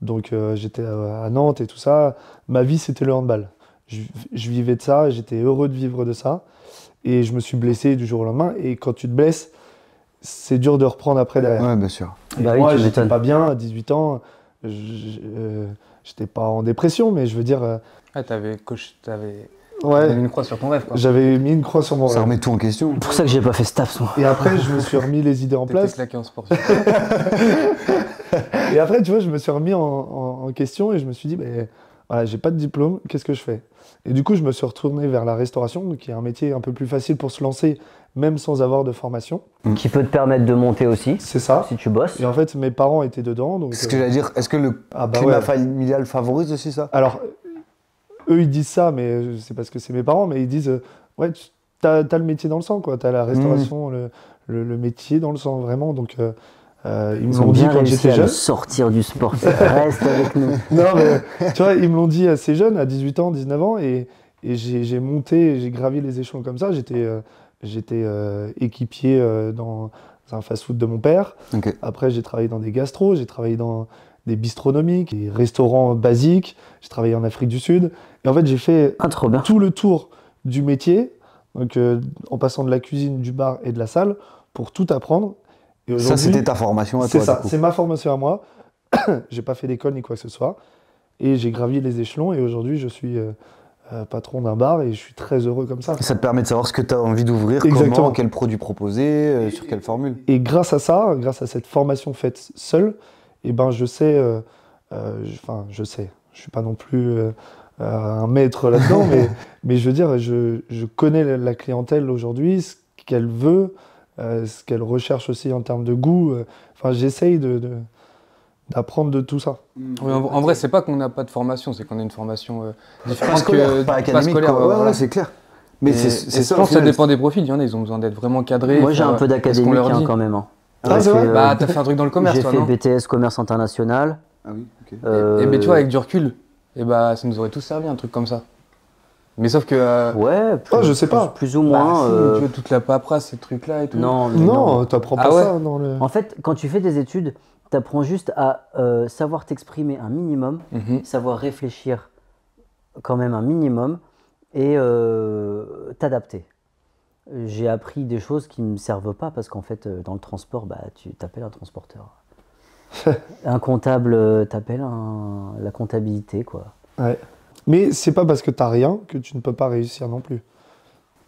Donc j'étais à Nantes et tout ça. Ma vie, c'était le handball. Je vivais de ça, j'étais heureux de vivre de ça, et je me suis blessé du jour au lendemain. Et quand tu te blesses, c'est dur de reprendre après derrière. Ouais, bien sûr. Et moi, j'étais pas bien à 18 ans. J'étais pas en dépression, mais je veux dire. T'avais mis une croix sur ton rêve, quoi. J'avais mis une croix sur mon rêve. Ça remet tout en question. C'est pour ça que j'ai pas fait STAPS, moi. Et après, je me suis remis les idées en place. Claqué en sport. Et après, tu vois, je me suis remis en question et je me suis dit, mais voilà, j'ai pas de diplôme, qu'est-ce que je fais? Et du coup, je me suis retourné vers la restauration, qui est un métier un peu plus facile pour se lancer, même sans avoir de formation. Qui peut te permettre de monter aussi. C'est ça. Si tu bosses. Et en fait, mes parents étaient dedans. Donc, ce que j'allais dire, est-ce que le climat familial favorise aussi ça? Alors, eux, ils disent ça, mais c'est parce que c'est mes parents, mais ils disent, ouais, t'as le métier dans le sang, quoi. T'as la restauration, le métier dans le sang, vraiment. Donc, ils me l'ont dit quand j'étais jeune. Sortir du sport, reste avec nous. Non, mais tu vois, ils me l'ont dit assez jeune, à 18 ans, 19 ans, et j'ai monté, j'ai gravi les échelons comme ça. J'étais équipier dans un fast-food de mon père. Okay. Après, j'ai travaillé dans des gastros, j'ai travaillé dans des bistronomiques, des restaurants basiques. J'ai travaillé en Afrique du Sud. Et en fait, j'ai fait tout le tour du métier, donc en passant de la cuisine, du bar et de la salle, pour tout apprendre. Et ça, c'était ta formation à toi? C'est ça, c'est ma formation à moi. J'ai pas fait d'école ni quoi que ce soit. Et j'ai gravi les échelons. Et aujourd'hui, je suis patron d'un bar et je suis très heureux comme ça. Et ça te permet de savoir ce que tu as envie d'ouvrir, comment, quel produit proposer, sur quelle formule. Et grâce à ça, grâce à cette formation faite seule, eh ben, je sais, je suis pas non plus un maître là-dedans, mais je veux dire, je connais la clientèle aujourd'hui, ce qu'elle veut, ce qu'elle recherche aussi en termes de goût. Enfin, j'essaye d'apprendre de tout ça. Oui, en vrai, c'est pas qu'on n'a pas de formation, c'est qu'on a une formation différente pas académique. Ouais, c'est clair. Mais c'est ça. Je pense que ça dépend des profils. Il y en a, ils ont besoin d'être vraiment cadrés. Moi, j'ai un peu d'académique quand même. Ah, c'est vrai. Bah, t'as fait un truc dans le commerce, toi, non? J'ai fait BTS commerce international. Ah oui, ok. Et ben, tu vois, avec du recul, ça nous aurait tous servi, un truc comme ça. Mais sauf que. Ouais, je sais pas. Plus ou moins. Tu vois, toute la paperasse, ces trucs-là et tout. Non, t'apprends pas ça dans le. En fait, quand tu fais des études, t'apprends juste à savoir t'exprimer un minimum, savoir réfléchir quand même un minimum et t'adapter. J'ai appris des choses qui ne me servent pas parce qu'en fait, dans le transport, tu t'appelles un transporteur. Un comptable t'appelle la comptabilité, quoi. Ouais. Mais c'est pas parce que t'as rien que tu ne peux pas réussir non plus.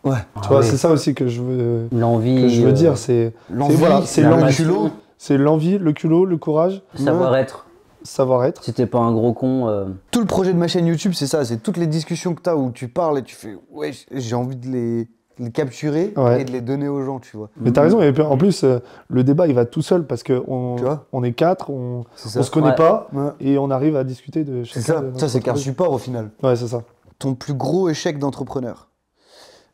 Ouais. Tu vois, c'est ça aussi que je veux, dire. C'est l'envie, c'est l'envie, le culot, le courage. Savoir-être. Savoir-être. Si t'es pas un gros con. Tout le projet de ma chaîne YouTube, c'est ça. C'est toutes les discussions que t'as où tu parles et tu fais ouais, j'ai envie de les capturer et de les donner aux gens, tu vois. Mais t'as raison, et en plus, le débat, il va tout seul parce qu'on est quatre, on se connaît pas, et on arrive à discuter de chacun. C'est ça, c'est qu'un support au final. Ouais, c'est ça. Ton plus gros échec d'entrepreneur?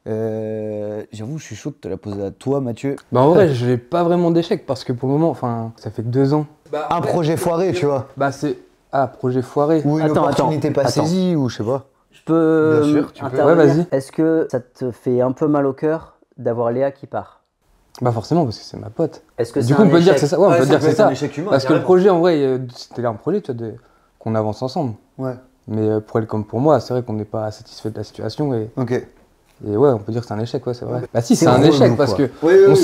J'avoue, je suis chaud de te la poser à toi, Mathieu. En vrai, je n'ai pas vraiment d'échec parce que pour le moment, ça fait que 2 ans. Un projet foiré, tu vois. Projet foiré. Ou une opportunité pas saisie, ou je sais pas. Je peux. Bien sûr, tu peux. Ouais, vas-y. Est-ce que ça te fait un peu mal au cœur d'avoir Léa qui part? Forcément, parce que c'est ma pote. Est-ce que du coup, on peut dire que c'est ça. Ouais, on peut dire que c'est ça. Humain, parce que le projet, en vrai, c'était un projet, tu vois, qu'on avance ensemble. Ouais. Mais pour elle comme pour moi, c'est vrai qu'on n'est pas satisfait de la situation. Et ouais, on peut dire que c'est un échec, ouais, c'est vrai. Si, c'est un échec parce que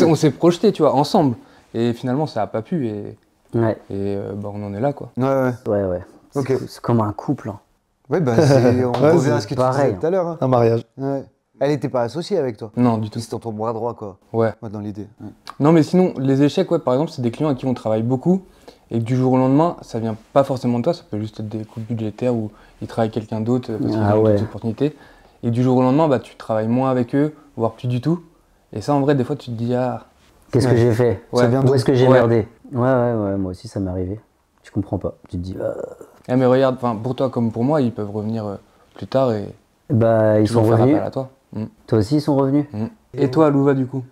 on s'est projeté, tu vois, ensemble. Et finalement, ça n'a pas pu. Et on en est là, quoi. Ouais. C'est comme un couple. Ouais, on revient à ce que tu disais tout à l'heure. Un mariage. Ouais. Elle n'était pas associée avec toi? Non, du tout. C'était ton bras droit, quoi. Ouais. Dans l'idée. Ouais. Non, mais sinon, les échecs, par exemple, c'est des clients à qui on travaille beaucoup et que du jour au lendemain, ça vient pas forcément de toi, ça peut juste être des coupes budgétaires où ils travaillent avec quelqu'un d'autre parce qu'ils ont d'autres opportunités. Et du jour au lendemain, tu travailles moins avec eux, voire plus du tout. Et ça, en vrai, des fois, tu te dis, qu'est-ce que j'ai fait? Où est-ce que j'ai merdé? Ouais, moi aussi, ça m'est arrivé. Tu comprends pas. Tu te dis. Mais regarde, pour toi comme pour moi, ils peuvent revenir plus tard et ils sont faire revenus. appel à toi. Toi aussi, ils sont revenus. Et toi, Louva, du coup?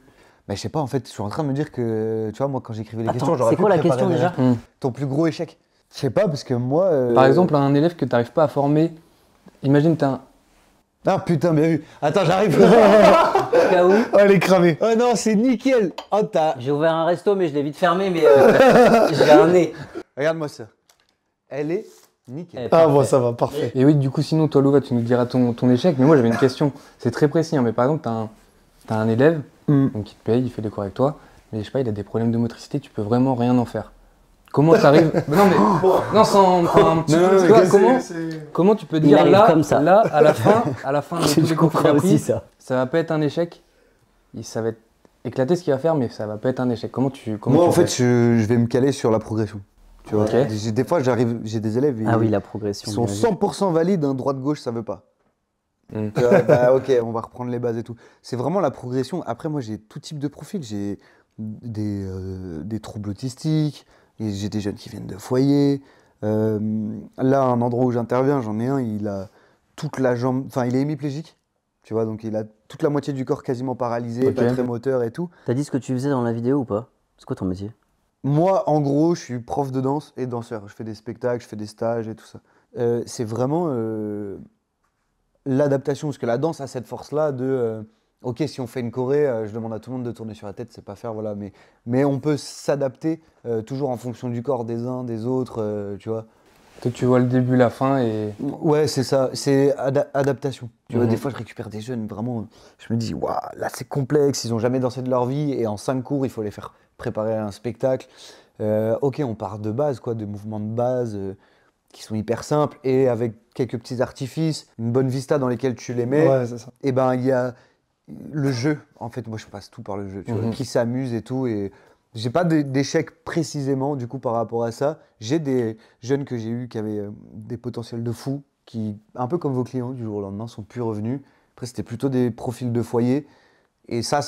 Bah, je sais pas, en fait, je suis en train de me dire que, tu vois, moi, quand j'écrivais les Attends, questions, j'aurais c'est pu quoi la préparer question déjà? ton plus gros échec. Je sais pas, parce que moi... Par exemple, un élève que tu n'arrives pas à former, imagine, tu as un... Ah putain, bien vu. Attends, j'arrive. Au cas où. Oh, elle est cramée. Oh non, c'est nickel. Oh, J'ai ouvert un resto, mais je l'ai vite fermé, mais j'ai un nez. Regarde-moi ça. Elle est nickel. Ah bon, ça va, parfait. Et oui, du coup, sinon, toi, Louva, tu nous diras ton échec. Mais moi, j'avais une question. C'est très précis, hein, mais par exemple, tu as un élève donc, qui te paye, il fait des cours avec toi, mais je sais pas, il a des problèmes de motricité, tu peux vraiment rien en faire. Comment t'arrives Non, mais non, sans un petit peu, tu vois, comment tu peux dire là, comme ça. là, à la fin de tous les cours qu'il a pris, ça. ça va pas être un échec. Ça va être éclaté ce qu'il va faire, mais ça va pas être un échec. Comment Moi, tu en fait, fais je vais me caler sur la progression. Tu vois, Ok. des fois, j'ai des élèves Ah oui, la progression. qui sont bien vu. 100% valides, hein, droite-gauche, ça veut pas. Mm. Tu vois, bah, ok, on va reprendre les bases et tout. C'est vraiment la progression. Après, moi, j'ai tout type de profil. J'ai des troubles autistiques, et j'ai des jeunes qui viennent de foyer. Là, un endroit où j'interviens, j'en ai un, il a toute la jambe, enfin, il est hémiplégique. Tu vois, donc il a toute la moitié du corps quasiment paralysé, Ok. pas très moteur et tout. T'as dit ce que tu faisais dans la vidéo ou pas? C'est quoi ton métier? Moi, en gros, je suis prof de danse et danseur. Je fais des spectacles, je fais des stages et tout ça. C'est vraiment l'adaptation, parce que la danse a cette force-là de ok, si on fait une choré, je demande à tout le monde de tourner sur la tête, c'est pas faire, voilà. Mais on peut s'adapter toujours en fonction du corps des uns, des autres, tu vois. Toi, tu vois le début, la fin et... Ouais, c'est ça, c'est adaptation. Tu vois, Mhm. des fois, je récupère des jeunes, vraiment, je me dis, waouh, là, c'est complexe, ils ont jamais dansé de leur vie, et en 5 cours, il faut les faire préparer à un spectacle. Ok, on part de base, quoi, de mouvements de base qui sont hyper simples, et avec quelques petits artifices, une bonne vista dans lesquels tu les mets, Ouais, c'est ça. et ben, il y a le jeu. En fait, moi, je passe tout par le jeu, tu vois, Mhm. qui s'amuse et tout, et j'ai pas d'échec précisément, du coup, par rapport à ça. J'ai des jeunes que j'ai eus qui avaient des potentiels de fou, qui, un peu comme vos clients, du jour au lendemain, sont plus revenus. Après, c'était plutôt des profils de foyer. Et ça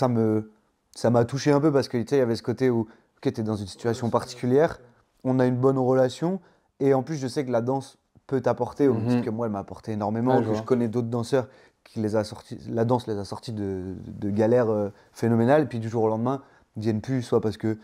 m'a touché un peu parce que, tu sais, il y avait ce côté où, ok, t'es dans une situation particulière, on a une bonne relation, et en plus, je sais que la danse peut t'apporter, au même titre que moi, elle m'a apporté énormément, Ouais, je que je vois. connais d'autres danseurs qui les a sortis, la danse les a sortis de galères phénoménales, et puis du jour au lendemain, ils viennent plus, soit parce que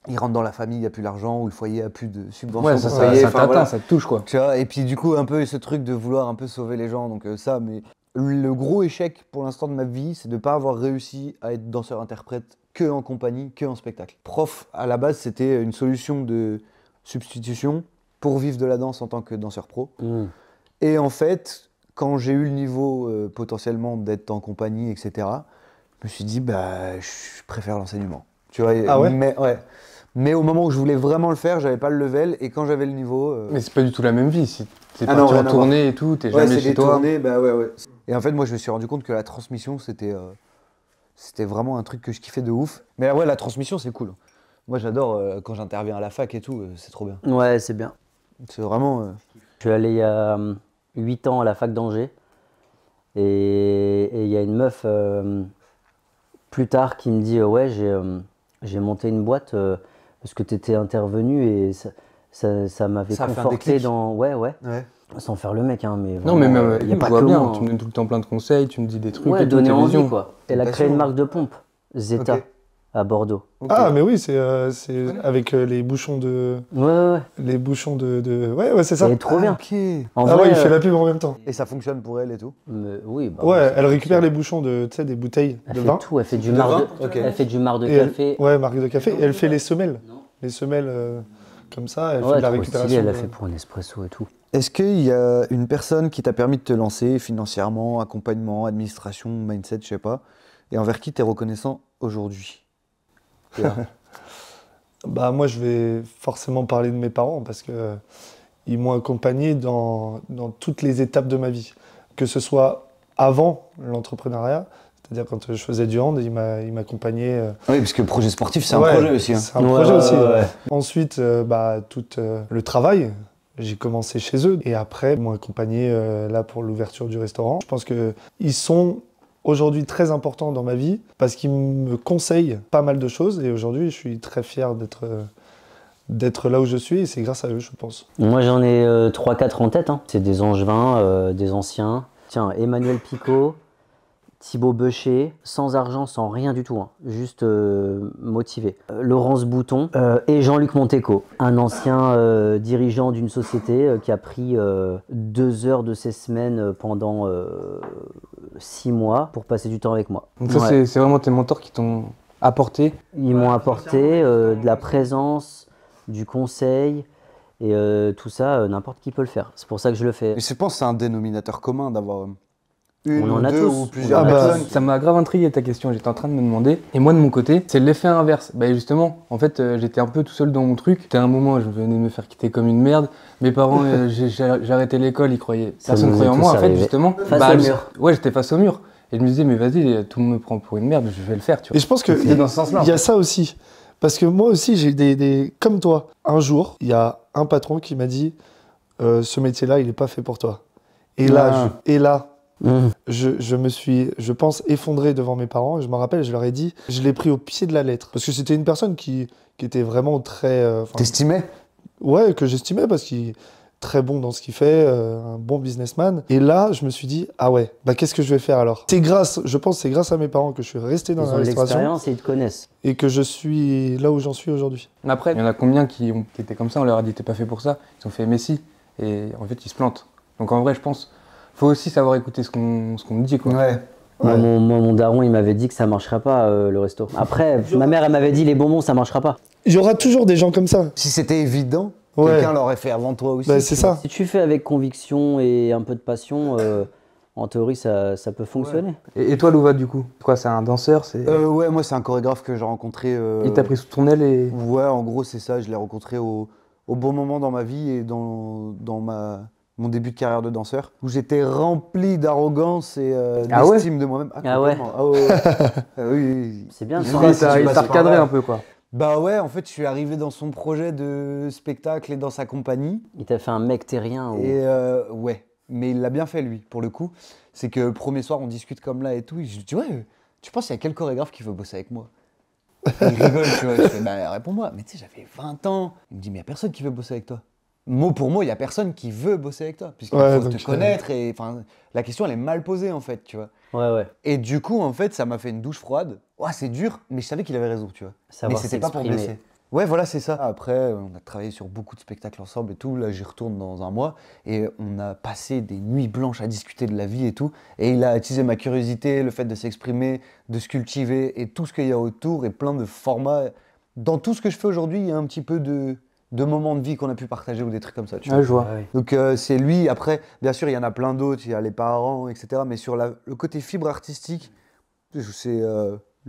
ils rentrent dans la famille, il n'y a plus l'argent, ou le foyer a plus de subventions Ouais, ça, pour ça, payer. ça Enfin, t'atteint, voilà. ça te touche, quoi. Tu vois, et puis du coup, un peu ce truc de vouloir un peu sauver les gens, donc ça, mais le gros échec pour l'instant de ma vie, c'est de ne pas avoir réussi à être danseur-interprète que en compagnie, que en spectacle. Prof, à la base, c'était une solution de substitution pour vivre de la danse en tant que danseur pro. Et en fait, quand j'ai eu le niveau potentiellement d'être en compagnie, etc., je me suis dit, bah, je préfère l'enseignement. Tu vois, Ah ouais mais, ouais. Mais au moment où je voulais vraiment le faire, j'avais pas le level, et quand j'avais le niveau... Mais c'est pas du tout la même vie. C'est Ah non, parti rien en à tournée et tout, t'es ouais, jamais c'est chez des toi. tournées, bah ouais. Et en fait, moi, je me suis rendu compte que la transmission, c'était vraiment un truc que je kiffais de ouf. Mais ouais, la transmission, c'est cool. Moi, j'adore quand j'interviens à la fac et tout, c'est trop bien. Ouais, c'est bien. C'est vraiment... Je suis allé il y a 8 ans à la fac d'Angers. Et il y a une meuf plus tard qui me dit ouais, j'ai monté une boîte parce que tu étais intervenu et ça m'avait Ça a fait un conforté déclic. dans. Ouais. Ouais. Sans faire le mec, hein, mais. Non, mais vraiment, même, il y a je pas vois que bien, moi, tu hein. me donnes tout le temps plein de conseils, tu me dis des trucs Ouais, et tout, donner tes envie, visions. quoi. Elle a Une créé une passion. marque de pompe, Zeta, Ok. à Bordeaux. Ok. Ah, mais oui, c'est avec les bouchons de. Ouais. Les bouchons de... Ouais, c'est ça. Elle est trop bien. Ok. En Ah vrai, ouais, il fait la pub en même temps. Et ça fonctionne pour elle et tout. oui, bah, Ouais, ça elle fait récupère ça. les bouchons de, tu sais, des bouteilles Elle de fait vin. tout, elle fait du De marc vin de, Ok. elle fait du marc de Et café. Ouais, marque de café. Et elle fait les semelles. Les semelles comme ça, elle fait Ouais, de la trop récupération. stylé, elle a de- fait pour un espresso et tout. Est-ce qu'il y a une personne qui t'a permis de te lancer financièrement, accompagnement, administration, mindset, je sais pas, et envers qui tu es reconnaissant aujourd'hui? Bah, moi, je vais forcément parler de mes parents parce que ils m'ont accompagné dans toutes les étapes de ma vie. Que ce soit avant l'entrepreneuriat, c'est-à-dire quand je faisais du hand, ils m'accompagnaient. Oui, parce que le projet sportif, c'est Ouais, un projet aussi. Hein. C'est un Ouais, projet ouais, aussi. ouais. Ensuite, tout le travail, j'ai commencé chez eux. Et après, ils m'ont accompagné là pour l'ouverture du restaurant. Je pense qu'ils sont aujourd'hui très importants dans ma vie parce qu'ils me conseillent pas mal de choses. Et aujourd'hui, je suis très fier d'être là où je suis. Et c'est grâce à eux, je pense. Moi, j'en ai 3-4 en tête, hein. C'est des angevins, des anciens. Tiens, Emmanuel Picot, Thibaut Becher, sans argent, sans rien du tout, hein, juste motivé. Laurence Bouton et Jean-Luc Monteco, un ancien dirigeant d'une société qui a pris 2 heures de ses semaines pendant 6 mois pour passer du temps avec moi. Donc ça, c'est vraiment tes mentors qui t'ont apporté? Ils m'ont apporté de la présence, du conseil, et tout ça, n'importe qui peut le faire. C'est pour ça que je le fais. Et je pense que c'est un dénominateur commun d'avoir une On en ou a deux tous. ou plusieurs On en a personnes. tous. Ça m'a grave intrigué ta question, j'étais en train de me demander. Et moi de mon côté, c'est l'effet inverse. Bah justement, en fait, j'étais un peu tout seul dans mon truc. C'était un moment, je venais de me faire quitter comme une merde. Mes parents, j'ai arrêté l'école, ils croyaient. Personne croyait en moi, en fait, justement. Face au mur. Ouais, j'étais face au mur. Et je me disais, mais vas-y, tout le monde me prend pour une merde, je vais le faire, tu vois. Et je pense que C'est dans ce sens-là. il y a ça aussi. Parce que moi aussi, j'ai des... Comme toi, un jour, il y a un patron qui m'a dit ce métier-là, il n'est pas fait pour toi. Et là, je me suis, je pense, effondré devant mes parents. Je me rappelle, je leur ai dit, je l'ai pris au pied de la lettre. Parce que c'était une personne qui était vraiment très... T'estimais? Ouais, que j'estimais parce qu'il est très bon dans ce qu'il fait, un bon businessman. Et là, je me suis dit, ah ouais, bah qu'est-ce que je vais faire alors? Je pense que c'est grâce à mes parents que je suis resté dans Ils la ont de restauration l'expérience et ils te connaissent. et que je suis là où j'en suis aujourd'hui. Mais après, il y en a combien qui étaient comme ça, on leur a dit t'es pas fait pour ça, ils ont fait Messi, et en fait ils se plantent. Donc en vrai, je pense, faut aussi savoir écouter ce qu'on dit, quoi. Ouais. Moi, mon daron, il m'avait dit que ça marcherait pas, le resto. Après, ma mère, elle m'avait dit les bonbons, ça marchera pas. Il y aura toujours des gens comme ça. Si c'était évident, Ouais. quelqu'un l'aurait fait avant toi aussi. Bah, c'est ça. Si tu fais avec conviction et un peu de passion, en théorie, ça peut fonctionner. Et toi, Louva, du coup, quoi, c'est un danseur, Ouais, moi c'est un chorégraphe que j'ai rencontré. Il t'a pris sous ton aile et... Ouais, en gros c'est ça, je l'ai rencontré au bon moment dans ma vie et dans mon début de carrière de danseur, où j'étais rempli d'arrogance et d'estime de moi-même. Ah ouais. complètement. Ah ouais. Oui. C'est bien. Je ça. sais pas si tu Il passes t'a par recadré là. un peu, quoi. Bah ouais, en fait je suis arrivé dans son projet de spectacle et dans sa compagnie. Il t'a fait un mec terrien. Et ouais, mais il l'a bien fait lui, pour le coup. C'est que le premier soir, on discute comme là et tout. Je dis, ouais, tu penses qu'il y a quel chorégraphe qui veut bosser avec moi? Il rigole, tu vois. Je fais, bah réponds-moi. Mais tu sais, j'avais 20 ans. Il me dit, mais il n'y a personne qui veut bosser avec toi. Mot pour mot, il n'y a personne qui veut bosser avec toi. Puisqu'il faut te connaître. Et la question, elle est mal posée, en fait, tu vois. Ouais. Et du coup, en fait, ça m'a fait une douche froide. Ouais, c'est dur, mais je savais qu'il avait raison, tu vois. Savoir Mais c'était pas pour s'exprimer. blesser. Ouais, voilà, c'est ça. Après, on a travaillé sur beaucoup de spectacles ensemble et tout. Là, j'y retourne dans un mois. Et on a passé des nuits blanches à discuter de la vie et tout. Et il a attisé ma curiosité, le fait de s'exprimer, de se cultiver et tout ce qu'il y a autour et plein de formats. Dans tout ce que je fais aujourd'hui, il y a un petit peu de moments de vie qu'on a pu partager ou des trucs comme ça. Tu vois. Ouais, je vois. Donc c'est lui. Après, bien sûr, il y en a plein d'autres. Il y a les parents, etc. Mais sur le côté fibre artistique, c'est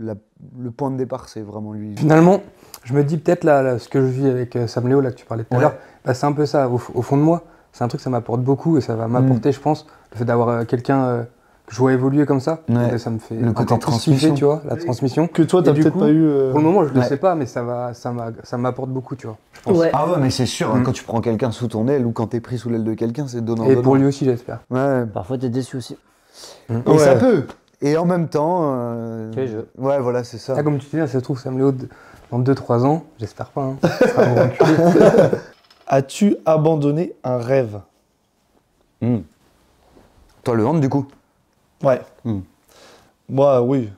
le point de départ, c'est vraiment lui. Finalement, je me dis peut-être là, ce que je vis avec Sam Léo, là, que tu parlais tout à l'heure, bah, c'est un peu ça, au fond de moi. C'est un truc que ça m'apporte beaucoup et ça va m'apporter, je pense, le fait d'avoir quelqu'un que je vois évoluer comme ça. Ouais. Et ça me fait Le côté encore plus transmission. kiffer, tu vois, la transmission. Que toi, t'as Et du peut-être coup, pas eu... Pour le moment, je le Ouais. sais pas, mais ça m'apporte beaucoup, tu vois, je pense. Ouais. Ah ouais, mais c'est sûr, quand tu prends quelqu'un sous ton aile ou quand t'es pris sous l'aile de quelqu'un, c'est donnant. Et pour lui aussi, j'espère. Ouais. Parfois, t'es déçu aussi. Et Ouais. ça peut. Et en même temps. Tu es jeu. Ouais, voilà, c'est ça. Ah, comme tu dis, ça se trouve, Sam Léo, dans 2-3 ans, j'espère pas, hein, ça sera un gros enculé. As-tu abandonné un rêve? Toi, le hand, du coup. Ouais. Hmm. Moi, oui.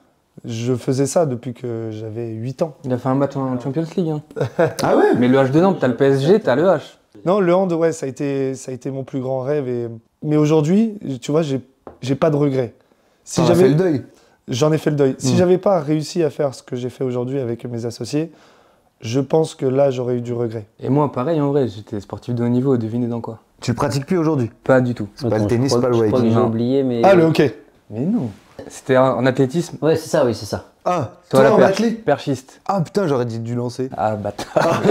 Je faisais ça depuis que j'avais 8 ans. Il a fait un match en Champions League. Hein. Ah ouais. Mais le H de Nantes, t'as le PSG, t'as le H. Non, le hand, ouais, ça a été mon plus grand rêve. Mais aujourd'hui, tu vois, j'ai pas de regrets. Si T'en as j'avais fait le deuil. J'en ai fait le deuil. Si j'avais pas réussi à faire ce que j'ai fait aujourd'hui avec mes associés, je pense que là, j'aurais eu du regret. Et moi, pareil, en vrai, j'étais sportif de haut niveau, devinez dans quoi? Tu le pratiques plus aujourd'hui. Pas du tout. C'est pas le tennis, c'est pas le Je crois weight. que j'ai Non. oublié, mais. Ah, le hockey. Mais non. C'était en athlétisme. Ouais, c'est ça, oui, c'est ça. Ah, Toi, toi, la en perche, athlète. perchiste. Ah putain, j'aurais dit du lancer. Ah, bâtard.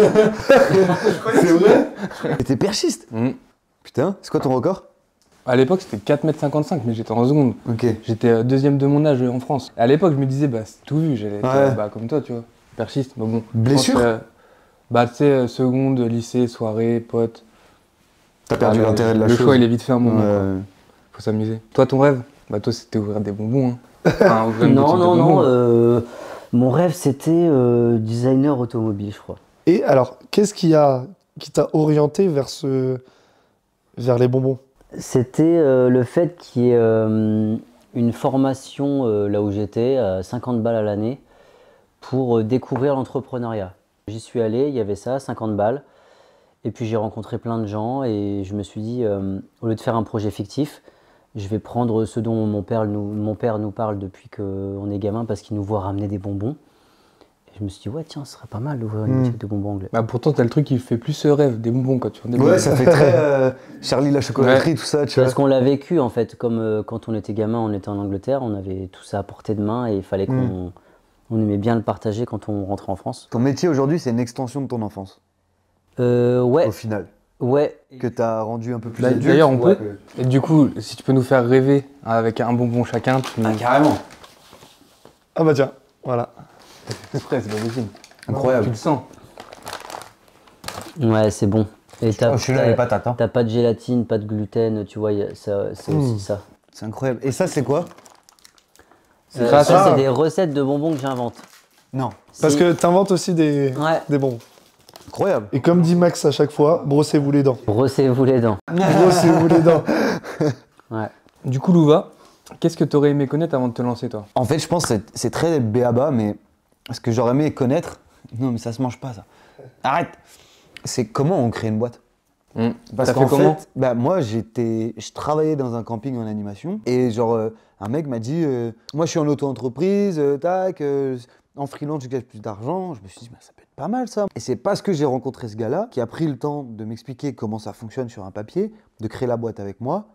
C'est vrai. Et t'es perchiste. Mm. Putain, c'est quoi ton record? À l'époque, c'était 4,55 m, mais j'étais en seconde. Ok. J'étais deuxième de mon âge en France. À l'époque, je me disais, bah, c'est tout vu, j'allais être Ouais. comme toi, tu vois, perchiste. Mais bon. Blessure? je pense que, bah, tu sais, seconde, lycée, soirée, pote. T'as perdu l'intérêt de la le chose. choix, il est vite fait un moment. quoi. Ouais. Faut s'amuser. Toi, ton rêve? Bah, toi, c'était ouvrir des bonbons. Hein. Enfin, ouvrir une Non, boutique de non, bonbons. non. Mon rêve, c'était designer automobile, je crois. Et alors, qu'est-ce qui t'a orienté vers les bonbons? C'était le fait qu'il y ait une formation là où j'étais, à 50 balles à l'année, pour découvrir l'entrepreneuriat. J'y suis allé, il y avait ça, 50 balles. Et puis j'ai rencontré plein de gens et je me suis dit, au lieu de faire un projet fictif, je vais prendre ce dont mon père nous parle depuis qu'on est gamin parce qu'il nous voit ramener des bonbons. Et je me suis dit, ouais, tiens, ce serait pas mal d'ouvrir une boutique de bonbons anglais. Bah pourtant, t'as le truc qui fait plus ce rêve, des bonbons quand tu vois des Ouais, bonbons. ça fait très Charlie la chocolaterie, tout ça, tu vois. Parce qu'on l'a vécu en fait, comme quand on était gamin, on était en Angleterre, on avait tout ça à portée de main et il fallait qu'on aimait bien le partager quand on rentrait en France. Ton métier aujourd'hui, c'est une extension de ton enfance, Ouais, au final, ouais. que t'as rendu un peu plus adulte. D'ailleurs, on Ouais. peut. Et du coup, si tu peux nous faire rêver avec un bonbon chacun, tu nous... Carrément. Ah bah tiens, voilà. C'est frais, c'est pas possible. Incroyable. Tu le sens. Ouais, c'est bon. Et Je suis là, les patates. Hein. t'as pas de gélatine, pas de gluten, tu vois, c'est aussi ça. C'est incroyable. Et ça, c'est quoi? Ça, ça. c'est des recettes de bonbons que j'invente. Non. Parce Si- que t'inventes aussi des bonbons. Incroyable. Et comme dit Max à chaque fois, brossez-vous les dents. Brossez-vous les dents. Brossez-vous les dents. Ouais. Du coup, Louva, qu'est-ce que t'aurais aimé connaître avant de te lancer, toi? En fait, je pense que c'est très béaba, mais ce que j'aurais aimé connaître, non, mais ça se mange pas, ça. Arrête. C'est comment on crée une boîte. Parce T'as qu'en fait comment? fait, bah, moi, je travaillais dans un camping en animation et genre, un mec m'a dit, moi, je suis en auto-entreprise, tac, en freelance, je gagne plus d'argent. Je me suis dit, bah, ça peut être pas mal, ça. Et c'est parce que j'ai rencontré ce gars-là qui a pris le temps de m'expliquer comment ça fonctionne sur un papier, de créer la boîte avec moi,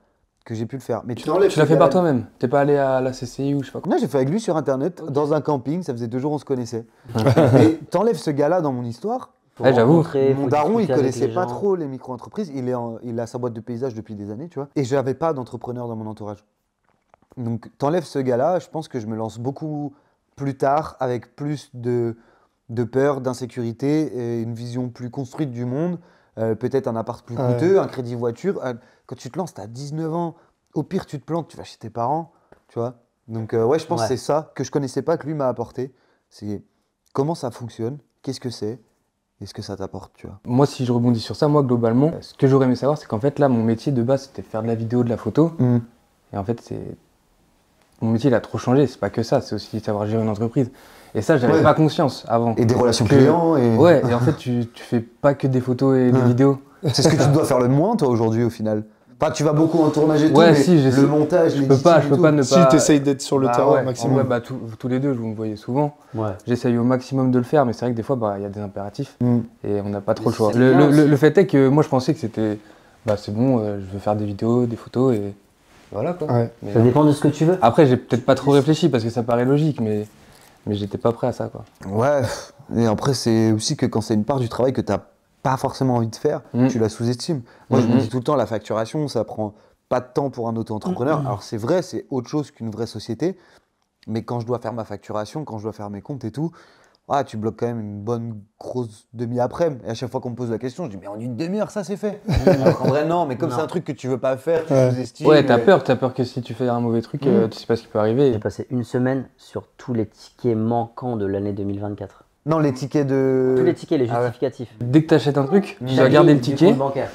que j'ai pu le faire. Mais Tu l'as fait par toi-même? T'es pas allé à la CCI ou je sais pas quoi? Non, j'ai fait avec lui sur internet, dans un camping, ça faisait 2 jours on se connaissait. Et t'enlèves ce gars-là dans mon histoire. Faut Ouais, j'avoue. rencontrer, Mon faut daron, il discuter avec connaissait les pas gens. trop les micro-entreprises. Il a sa boîte de paysage depuis des années, tu vois. Et j'avais pas d'entrepreneur dans mon entourage. Donc, t'enlèves ce gars-là, je pense que je me lance beaucoup plus tard, avec plus de peur, d'insécurité, et une vision plus construite du monde. Peut-être un appart plus coûteux, un crédit voiture. Quand tu te lances, t'as 19 ans. Au pire, tu te plantes, tu vas chez tes parents, tu vois. Donc, ouais, je pense que c'est ça que je connaissais pas, que lui m'a apporté. C'est comment ça fonctionne, qu'est-ce que c'est, et ce que ça t'apporte, tu vois. Moi, si je rebondis sur ça, moi, globalement, ce que j'aurais aimé savoir, c'est qu'en fait, là, mon métier de base, c'était faire de la vidéo, de la photo. Et en fait, mon métier, il a trop changé. C'est pas que ça, c'est aussi savoir gérer une entreprise. Et ça, j'avais pas conscience avant. Et des relations clients. Et... Ouais, et en fait, tu fais pas que des photos et des vidéos. C'est ce que tu dois faire le moins, toi, aujourd'hui, au final. Enfin, tu vas beaucoup en tournage et tout, Ouais, mais si, le montage, je peux pas ne Si pas. t'essayes d'être sur le terrain ouais, au maximum. ouais, bah, tous les deux, vous me voyez souvent. Ouais. J'essaye au maximum de le faire, mais c'est vrai que des fois, bah, y a des impératifs et on n'a pas trop le choix. c'est bien Le fait est que moi, je pensais que c'était, bah, c'est bon, je veux faire des vidéos, des photos et voilà quoi. Ouais. Mais Ça dépend de ce que tu veux. après, j'ai peut-être pas trop réfléchi parce que ça paraît logique, mais j'étais pas prêt à ça quoi. Ouais, et après, c'est aussi que quand c'est une part du travail que t'as pas forcément envie de faire, tu la sous-estimes. Moi, je me dis tout le temps, la facturation, ça prend pas de temps pour un auto-entrepreneur. Alors, c'est vrai, c'est autre chose qu'une vraie société, mais quand je dois faire ma facturation, quand je dois faire mes comptes et tout, tu bloques quand même une bonne grosse demi-après-midi. Et à chaque fois qu'on me pose la question, je dis, mais en une demi-heure, ça c'est fait. Alors qu'en vrai, non, mais comme c'est un truc que tu veux pas faire, tu sous-estimes. Ouais, t'as peur que si tu fais un mauvais truc, tu sais pas ce qui peut arriver. J'ai passé une semaine sur tous les tickets manquants de l'année 2024. Non, les tickets de. Tous les tickets, les Ah ouais. justificatifs. Dès que t'achètes un truc, tu dois Chaque garder ligne le du ticket. compte bancaire.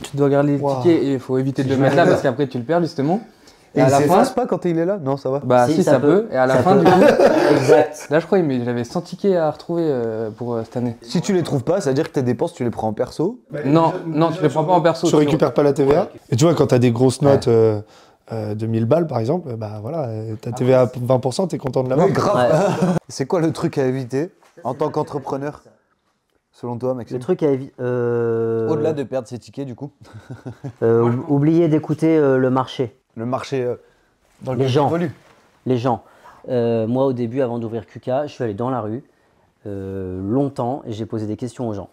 Tu dois garder le ticket et il faut éviter de le mettre là parce qu'après tu le perds justement. Et à il la fin, s'efface pas quand il est là? Non, ça va. bah si, ça peut. Et à la Ça fin peut. du coup, Exact. là je crois mais j'avais 100 tickets à retrouver pour cette année. Si tu les trouves pas, ça veut dire que tes dépenses, tu les prends en perso. Non, tu les prends pas en perso. Tu récupères pas la TVA. Et tu vois, quand t'as des grosses notes de 1000 balles, par exemple, bah voilà, ta TVA à 20%, t'es content de l'avoir. Oui, grave. Ouais. C'est quoi le truc à éviter en tant qu'entrepreneur, selon toi, Maxime? Le truc à éviter. Au-delà de perdre ses tickets, du coup, Oubliez d'écouter le marché, le marché dans Les lequel gens. tu évolues. les gens. Moi, au début, avant d'ouvrir QK, je suis allé dans la rue longtemps et j'ai posé des questions aux gens.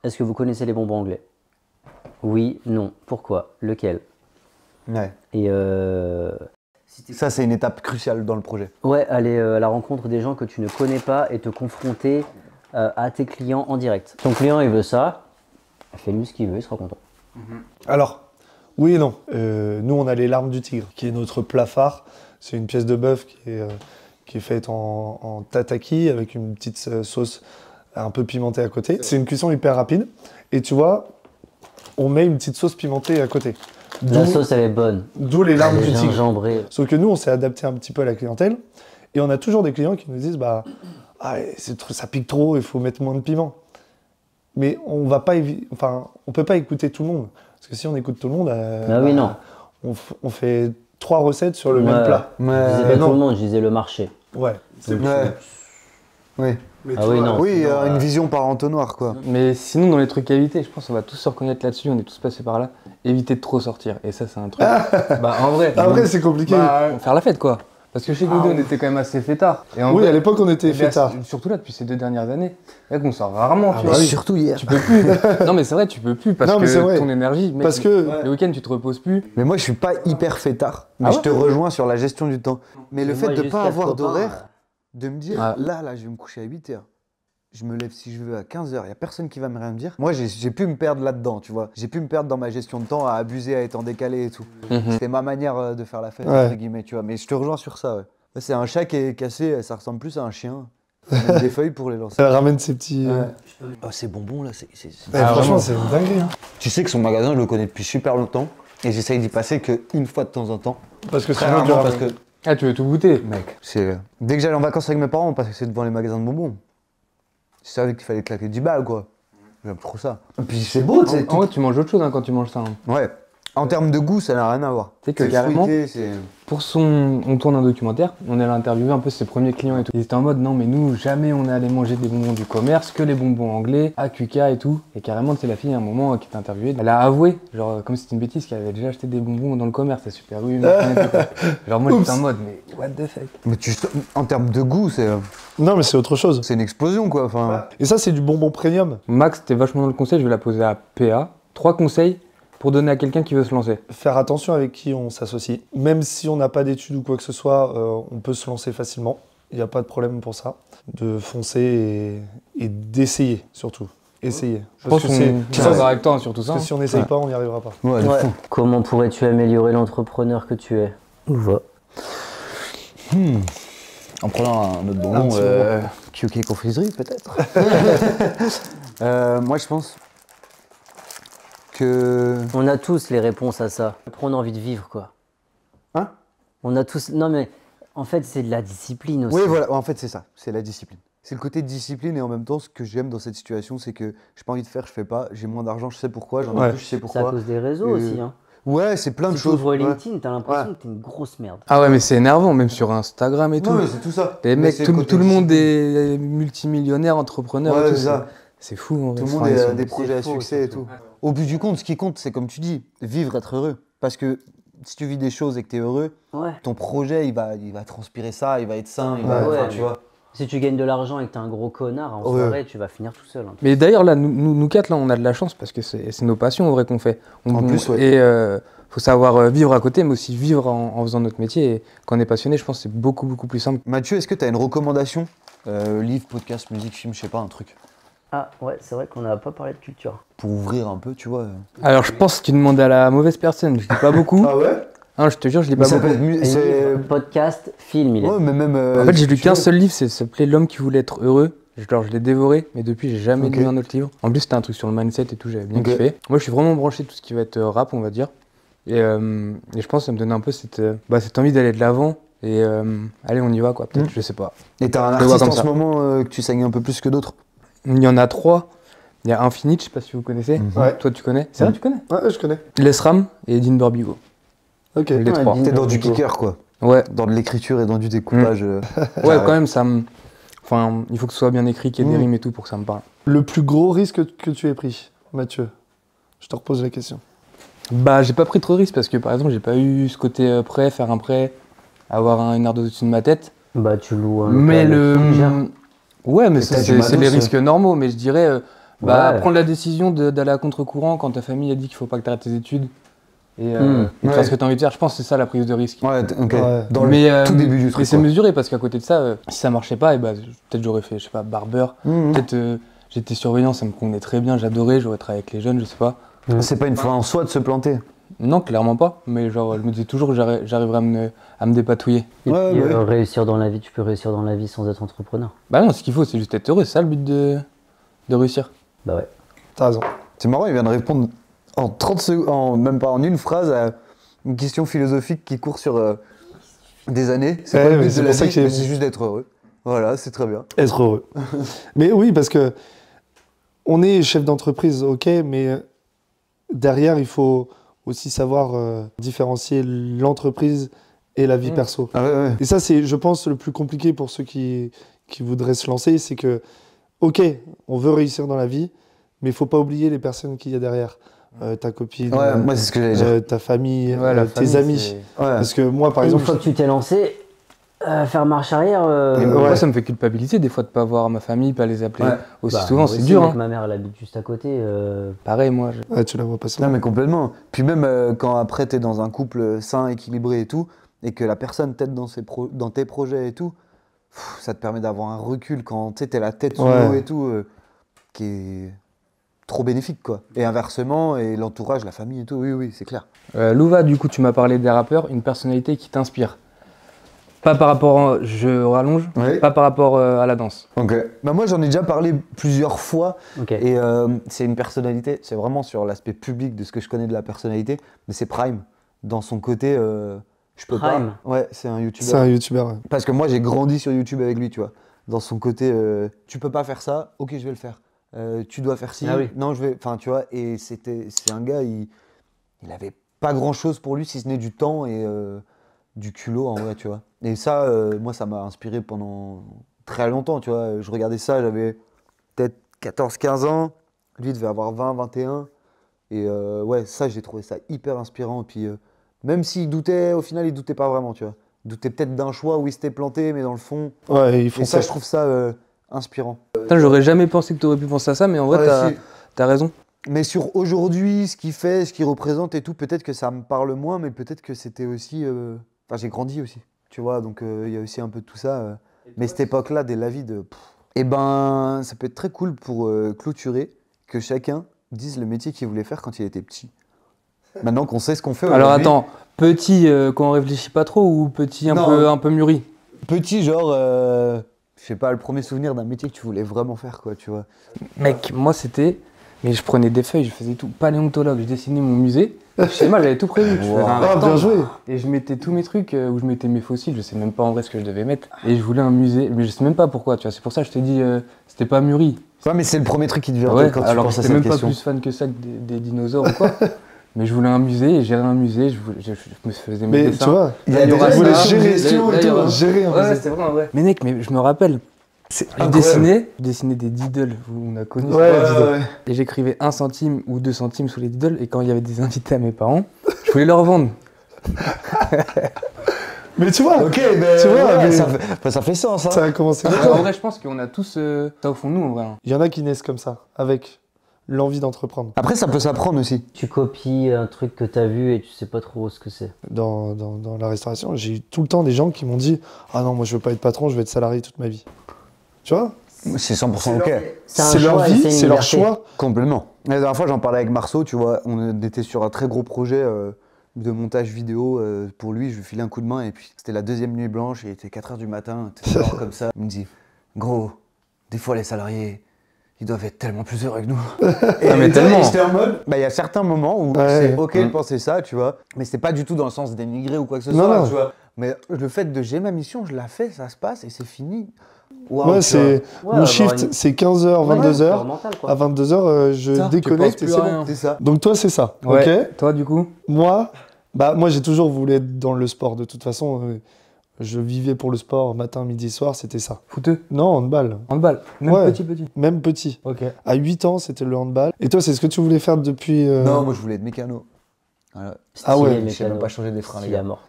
Est-ce que vous connaissez les bonbons anglais? Oui, non. Pourquoi? Lequel? Ouais. Et Ça, c'est une étape cruciale dans le projet. ouais, aller à la rencontre des gens que tu ne connais pas et te confronter à tes clients en direct. Ton client, il veut ça, fais-lui ce qu'il veut, il sera content. Alors, oui et non. Nous, on a les larmes du tigre, qui est notre plat phare. C'est une pièce de bœuf qui est faite en tataki avec une petite sauce un peu pimentée à côté. C'est une cuisson hyper rapide. Et tu vois, on met une petite sauce pimentée à côté. La sauce, elle est bonne. D'où les larmes Elle est du tigre. gingembrée. Sauf que nous, on s'est adapté un petit peu à la clientèle. Et on a toujours des clients qui nous disent ça pique trop, il faut mettre moins de piment. Mais on peut pas écouter tout le monde. Parce que si on écoute tout le monde, oui, non. on fait 3 recettes sur le même plat. Je disais pas tout le monde, je disais le marché. Ouais. Oui. Ah oui, non. Oui, une vision par entonnoir, quoi. Mais sinon, dans les trucs à éviter, je pense qu'on va tous se reconnaître là-dessus, on est tous passés par là. Éviter de trop sortir. Et ça, c'est un truc. En vrai. Après, c'est compliqué. Faire la fête, quoi. Parce que chez nous, on était quand même assez fêtards. Et en Oui, vrai, à l'époque, on était fêtards. Surtout là, depuis ces 2 dernières années. Là, on sort rarement, tu vois. Surtout hier. Tu peux plus. Non, mais c'est vrai, tu peux plus parce que ton énergie. Mec, parce que le week-end, tu te reposes plus. Mais moi, je suis pas hyper fêtard. Mais je te rejoins sur la gestion du temps. Mais le fait de pas avoir d'horaire, de me dire, là, je vais me coucher à 8h. Je me lève si je veux à 15h, il n'y a personne qui va me rien dire. Moi, j'ai pu me perdre là-dedans, tu vois. J'ai pu me perdre dans ma gestion de temps, à abuser, à être en décalé et tout. C'était ma manière de faire la fête, entre guillemets, tu vois. Mais je te rejoins sur ça, ouais. C'est un chat qui est cassé, ça ressemble plus à un chien. Mettre des feuilles pour les lancer. Elle ramène ses petits... Oh, ces bonbons, là, franchement, c'est une dinguerie. Hein. Tu sais que son magasin, je le connais depuis super longtemps. Et j'essaye d'y passer qu'une fois de temps en temps. Parce que Très sinon, rarement, parce que... Ah, tu veux tout goûter? Mec, dès que j'allais en vacances avec mes parents, on passait devant les magasins de bonbons. Je savais qu'il fallait claquer 10 balles, quoi. J'aime trop ça. Et puis c'est beau, tu sais. En vrai, tu manges autre chose quand tu manges ça. Ouais. En termes de goût, ça n'a rien à voir. Tu sais que carrément, fruité, on tourne un documentaire, on est allé interviewer un peu ses premiers clients et tout. Ils étaient en mode, non mais nous, jamais on est allé manger des bonbons du commerce, que les bonbons anglais, AQK et tout. Et carrément, tu sais, la fille, à un moment, qui t'a interviewé, elle a avoué, genre, comme c'était une bêtise, qu'elle avait déjà acheté des bonbons dans le commerce, c'est super rue, genre moi, j'étais en mode, mais what the fuck. Mais en termes de goût, c'est Non, mais c'est autre chose. une explosion, quoi. Enfin... Et ça, c'est du bonbon premium. Max, t'es vachement dans le conseil, je vais la poser à PA. 3 conseils pour donner à quelqu'un qui veut se lancer. Faire attention avec qui on s'associe. Même si on n'a pas d'études ou quoi que ce soit, on peut se lancer facilement. Il n'y a pas de problème pour ça. De foncer et d'essayer, surtout. Essayer. Je pense qu'on est d'accord avec toi sur tout ça. Parce que si on n'essaye pas, on n'y arrivera pas. Ouais. Comment pourrais-tu améliorer l'entrepreneur que tu es? En prenant un autre bonbon, QK confiserie, peut-être. Moi, je pense que... On a tous les réponses à ça. Après, on a envie de vivre, quoi. Hein? On a tous... Non, mais en fait, c'est de la discipline aussi. Oui, voilà. En fait, c'est ça. C'est la discipline. C'est le côté discipline et en même temps, ce que j'aime dans cette situation, c'est que j'ai pas envie de faire, je fais pas. J'ai moins d'argent, je sais pourquoi. J'en ai plus, je sais C'est pourquoi. à cause des réseaux aussi, hein. Ouais, c'est plein de Si tu choses. ouvres LinkedIn, t'as l'impression que t'es une grosse merde. Ah ouais, mais c'est énervant, même sur Instagram et tout. Non, mais c'est tout ça. Les Mais mecs, c'est tout côté le monde discipline. est multimillionnaire, entrepreneur Ouais, et tout. c'est ça. C'est fou, en vrai. Tout le monde a des projets à succès et tout. Au bout du compte, ce qui compte, c'est comme tu dis, vivre, être heureux. Parce que si tu vis des choses et que tu es heureux, ton projet, il va transpirer ça, il va être sain, tu vois. Si tu gagnes de l'argent et que t'es un gros connard, en soirée, tu vas finir tout seul. Hein. Mais d'ailleurs, là, nous 4, là, on a de la chance parce que c'est nos passions, en vrai, qu'on fait. En plus, ouais. Et faut savoir vivre à côté, mais aussi vivre en faisant notre métier. Et quand on est passionné, je pense que c'est beaucoup, beaucoup plus simple. Mathieu, est-ce que tu as une recommandation? Livre, podcast, musique, film, je sais pas, un truc. Ah ouais, c'est vrai qu'on n'a pas parlé de culture. Pour ouvrir un peu, tu vois. Alors, je pense que tu demandes à la mauvaise personne. Je lis pas beaucoup. Ah ouais? Hein, je te jure, je lis pas beaucoup. Podcast, film, il est. Ouais, mais même. En fait, j'ai lu qu'un seul livre, ça s'appelait L'homme qui voulait être heureux. Genre, je l'ai dévoré, mais depuis, j'ai jamais lu un autre livre. En plus, c'était un truc sur le mindset et tout, j'avais bien kiffé. Moi, je suis vraiment branché tout ce qui va être rap, on va dire. Et je pense que ça me donne un peu cette envie d'aller de l'avant. Et allez, on y va, quoi, peut-être, je sais pas. Et t'as un artiste en ce moment que tu saignes un peu plus que d'autres? Il y en a 3. Il y a Infinite, je sais pas si vous connaissez. Ouais. Toi, tu connais? C'est vrai, tu connais? Ouais, je connais. Lesram et Dean Burbigo. Ok. Les 3. T'es dans du kicker, quoi. Ouais. Dans de l'écriture et dans du découpage. Ouais, quand même, ça me... Enfin, il faut que ce soit bien écrit, qu'il y ait des rimes et tout pour que ça me parle. Le plus gros risque que tu aies pris, Mathieu? Je te repose la question. Bah, j'ai pas pris trop de risques parce que, par exemple, j'ai pas eu ce côté prêt, faire un prêt, avoir une ardoise au-dessus de ma tête. Bah, tu loues un Mais local. Ouais, mais t'as du c'est matos, les risques normaux, mais je dirais... prendre la décision d'aller à contre-courant quand ta famille a dit qu'il faut pas que tu arrêtes tes études et faire ce que tu as envie de faire. Je pense que c'est ça la prise de risque. Ouais, ok. Ouais. Dans le tout début du truc. Mais c'est mesuré parce qu'à côté de ça, si ça marchait pas, peut-être j'aurais fait, je sais pas, barbeur. Peut-être j'étais surveillant, ça me convenait très bien, j'adorais, j'aurais travaillé avec les jeunes, je sais pas. C'est pas une fin en soi de se planter. Non, clairement pas, mais genre je me disais toujours que j'arriverais à me dépatouiller. Réussir dans la vie, tu peux réussir dans la vie sans être entrepreneur. Bah non, ce qu'il faut, c'est juste être heureux, c'est ça le but de réussir. Bah ouais. T'as raison. C'est marrant, il vient de répondre en 30 secondes, même pas en une phrase, une question philosophique qui court sur des années. C'est pas le but de la vie, c'est juste d'être heureux. Voilà, c'est très bien. Être heureux. Mais oui, parce que on est chef d'entreprise, ok, mais derrière, il faut aussi savoir différencier l'entreprise et la vie perso. Ah ouais. Et ça, c'est, je pense, le plus compliqué pour ceux qui voudraient se lancer, c'est que, ok, on veut réussir dans la vie, mais il ne faut pas oublier les personnes qu'il y a derrière. Ta copine, moi, c'est ce que j'allais dire. ta famille, tes famille, amis. Parce que moi, par exemple... Une fois que tu t'es lancé, faire marche arrière... Moi, ça me fait culpabiliser des fois de ne pas voir ma famille, pas les appeler aussi souvent, c'est dur. Hein. Ma mère, elle habite juste à côté. Pareil, moi. Tu la vois pas souvent. Non, mais complètement. Puis même quand après, tu es dans un couple sain, équilibré et tout, et que la personne t'aide dans tes projets et tout, ça te permet d'avoir un recul quand tu es la tête sous l'eau et tout, qui est trop bénéfique, quoi. Et inversement, et l'entourage, la famille et tout, oui, c'est clair. Louva, du coup, tu m'as parlé des rappeurs, une personnalité qui t'inspire. Pas par rapport, je rallonge, pas par rapport à la danse. Ok. Bah moi, j'en ai déjà parlé plusieurs fois, Okay. et c'est une personnalité, c'est vraiment sur l'aspect public de ce que je connais de la personnalité, mais c'est Prime, dans son côté... je peux Prime. pas. Ouais, c'est un youtubeur. C'est un youtubeur. Ouais. Parce que moi, j'ai grandi sur YouTube avec lui, tu vois. Dans son côté, tu peux pas faire ça, ok, je vais le faire. Tu dois faire ci, non, je vais. Enfin, tu vois, et c'est un gars, il avait pas grand chose pour lui si ce n'est du temps et du culot, en vrai, tu vois. Et ça, moi, ça m'a inspiré pendant très longtemps, tu vois. Je regardais ça, j'avais peut-être 14-15 ans, lui, il devait avoir 20-21. Et ouais, ça, j'ai trouvé ça hyper inspirant. Et puis, même s'il doutait, au final, il doutait pas vraiment, tu vois. Il doutait peut-être d'un choix où il s'était planté, mais dans le fond. Ouais, ils font et ça, je trouve ça inspirant. Putain, j'aurais jamais pensé que tu aurais pu penser à ça, mais en vrai, t'as raison. Mais sur aujourd'hui, ce qu'il fait, ce qu'il représente et tout, peut-être que ça me parle moins, mais peut-être que c'était aussi. Enfin, j'ai grandi aussi, tu vois, donc il y a aussi un peu de tout ça. Mais cette époque-là, dès la vie de. Eh ben, ça peut être très cool pour clôturer que chacun dise le métier qu'il voulait faire quand il était petit. Maintenant qu'on sait ce qu'on fait aujourd'hui. Alors attends, petit quand on réfléchit pas trop ou petit un peu mûri? Petit, genre, je sais pas, le premier souvenir d'un métier que tu voulais vraiment faire, quoi, tu vois. Mec, moi c'était. Mais je prenais des feuilles, je faisais tout. Paléontologue, je dessinais mon musée. Chez moi, j'avais tout prévu. Je faisais un bien joué. Et je mettais tous mes trucs où je mettais mes fossiles. Je sais même pas en vrai ce que je devais mettre. Et je voulais un musée, mais je sais même pas pourquoi. Tu vois, c'est pour ça que je t'ai dit, c'était pas mûri. Ouais, mais c'est le premier truc qui te vient quand tu alors penses à j'étais cette même question. pas plus fan que ça que des dinosaures ou quoi. Mais je voulais un musée et gérer un musée. Je me faisais mes dessins. Mais tu vois, il y a je voulais gérer d'ailleurs, gérer un ouais, c'était vraiment vrai. Mais mec, mais je me rappelle. Je dessinais des diddles, on a connu ça. Et j'écrivais 1 centime ou 2 centimes sous les diddles, et quand il y avait des invités à mes parents, je voulais leur vendre. Mais tu vois, ok, mais tu vois, ouais, mais ça fait sens. Hein. Ça a commencé comme En ça. vrai, je pense qu'on a tous ça au fond de nous, en vrai. Il y en a qui naissent comme ça, avec l'envie d'entreprendre. Après, ça peut s'apprendre aussi. Tu copies un truc que t'as vu et tu sais pas trop ce que c'est. Dans la restauration, j'ai eu tout le temps des gens qui m'ont dit « Ah non, moi je veux pas être patron, je veux être salarié toute ma vie. » Tu vois? C'est 100% ok. C'est leur vie, c'est leur choix. Complètement. La dernière fois, j'en parlais avec Marceau, tu vois, on était sur un très gros projet de montage vidéo pour lui, je lui filais un coup de main et puis c'était la deuxième nuit blanche, il était 4h du matin, comme ça. Il me dit, gros, des fois les salariés, ils doivent être tellement plus heureux que nous. Et mais tellement. j'étais en mode, bah il y a certains moments où c'est ok de penser ça, tu vois, mais c'était pas du tout dans le sens dénigrer ou quoi que ce soit, non. tu vois. Mais le fait de j'ai ma mission, je la fais, ça se passe et c'est fini. Wow, c'est mon shift, c'est 15h, 22h. À 22h, je déconnecte et c'est bon. C'est ça. Donc toi, c'est ça. Ouais. Ok. Toi, du coup? Moi, j'ai toujours voulu être dans le sport. De toute façon, je vivais pour le sport matin, midi, soir, c'était ça. Footeux? Non, handball. Handball. Même petit. Même petit. Ok. À 8 ans, c'était le handball. Et toi, c'est ce que tu voulais faire depuis Non, moi je voulais être mécano. Voilà. Ah ouais. Je sais même pas changer des freins, les Il est gars. à mort.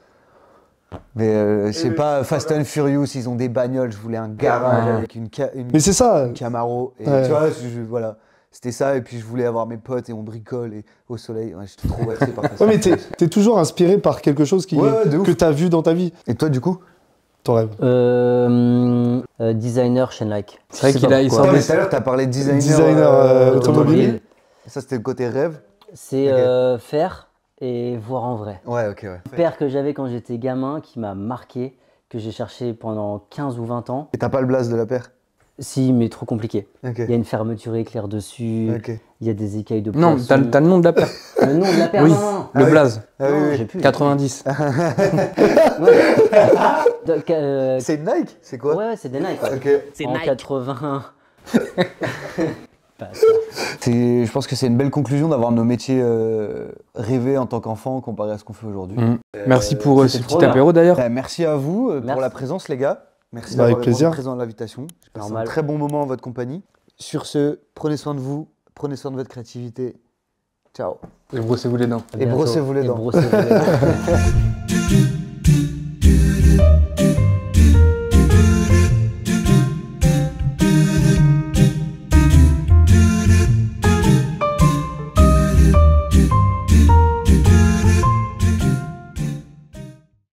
Mais je sais pas, Fast and Furious, ils ont des bagnoles, je voulais un garage avec une Mais c'est ça. Camaro. Et tu vois, voilà, c'était ça. Et puis je voulais avoir mes potes et on bricole et au soleil. Ouais, j'étais trop attiré par ça. Ouais, mais t'es toujours inspiré par quelque chose que t'as vu dans ta vie. Et toi, du coup? Ton rêve? Designer chez Nike. C'est vrai qu'il a... Tout à l'heure, t'as parlé de designer automobile. Ça, c'était le côté rêve. C'est faire et voir en vrai. Ouais, ok, ouais. Père que j'avais quand j'étais gamin qui m'a marqué, que j'ai cherché pendant 15 ou 20 ans. Et t'as pas le blaze de la paire? Si, mais trop compliqué. Ok. Il y a une fermeture éclair dessus, Ok. il y a des écailles de Non, poisson. t'as le nom de la paire. Le nom de la paire, Oui. non. Le blaze. Ah Non, oui, oui. j'ai plus. 90. Donc, C'est une Nike? C'est quoi? ouais, c'est des Nike. Ouais. Ok. C'est En Nike. 80. Je pense que c'est une belle conclusion d'avoir nos métiers rêvés en tant qu'enfant comparé à ce qu'on fait aujourd'hui. Merci pour ce c'était petit trop bien. apéro d'ailleurs. Merci à vous pour Merci. la présence, les gars. Merci Bah, avec d'avoir répondu plaisir. présent à l'invitation. J'ai passé un Normal. très bon moment en votre compagnie. Sur ce, prenez soin de vous, prenez soin de votre créativité. Ciao. Et brossez-vous les dents. À Et bientôt. brossez-vous les Et dents. brossez-vous les dents.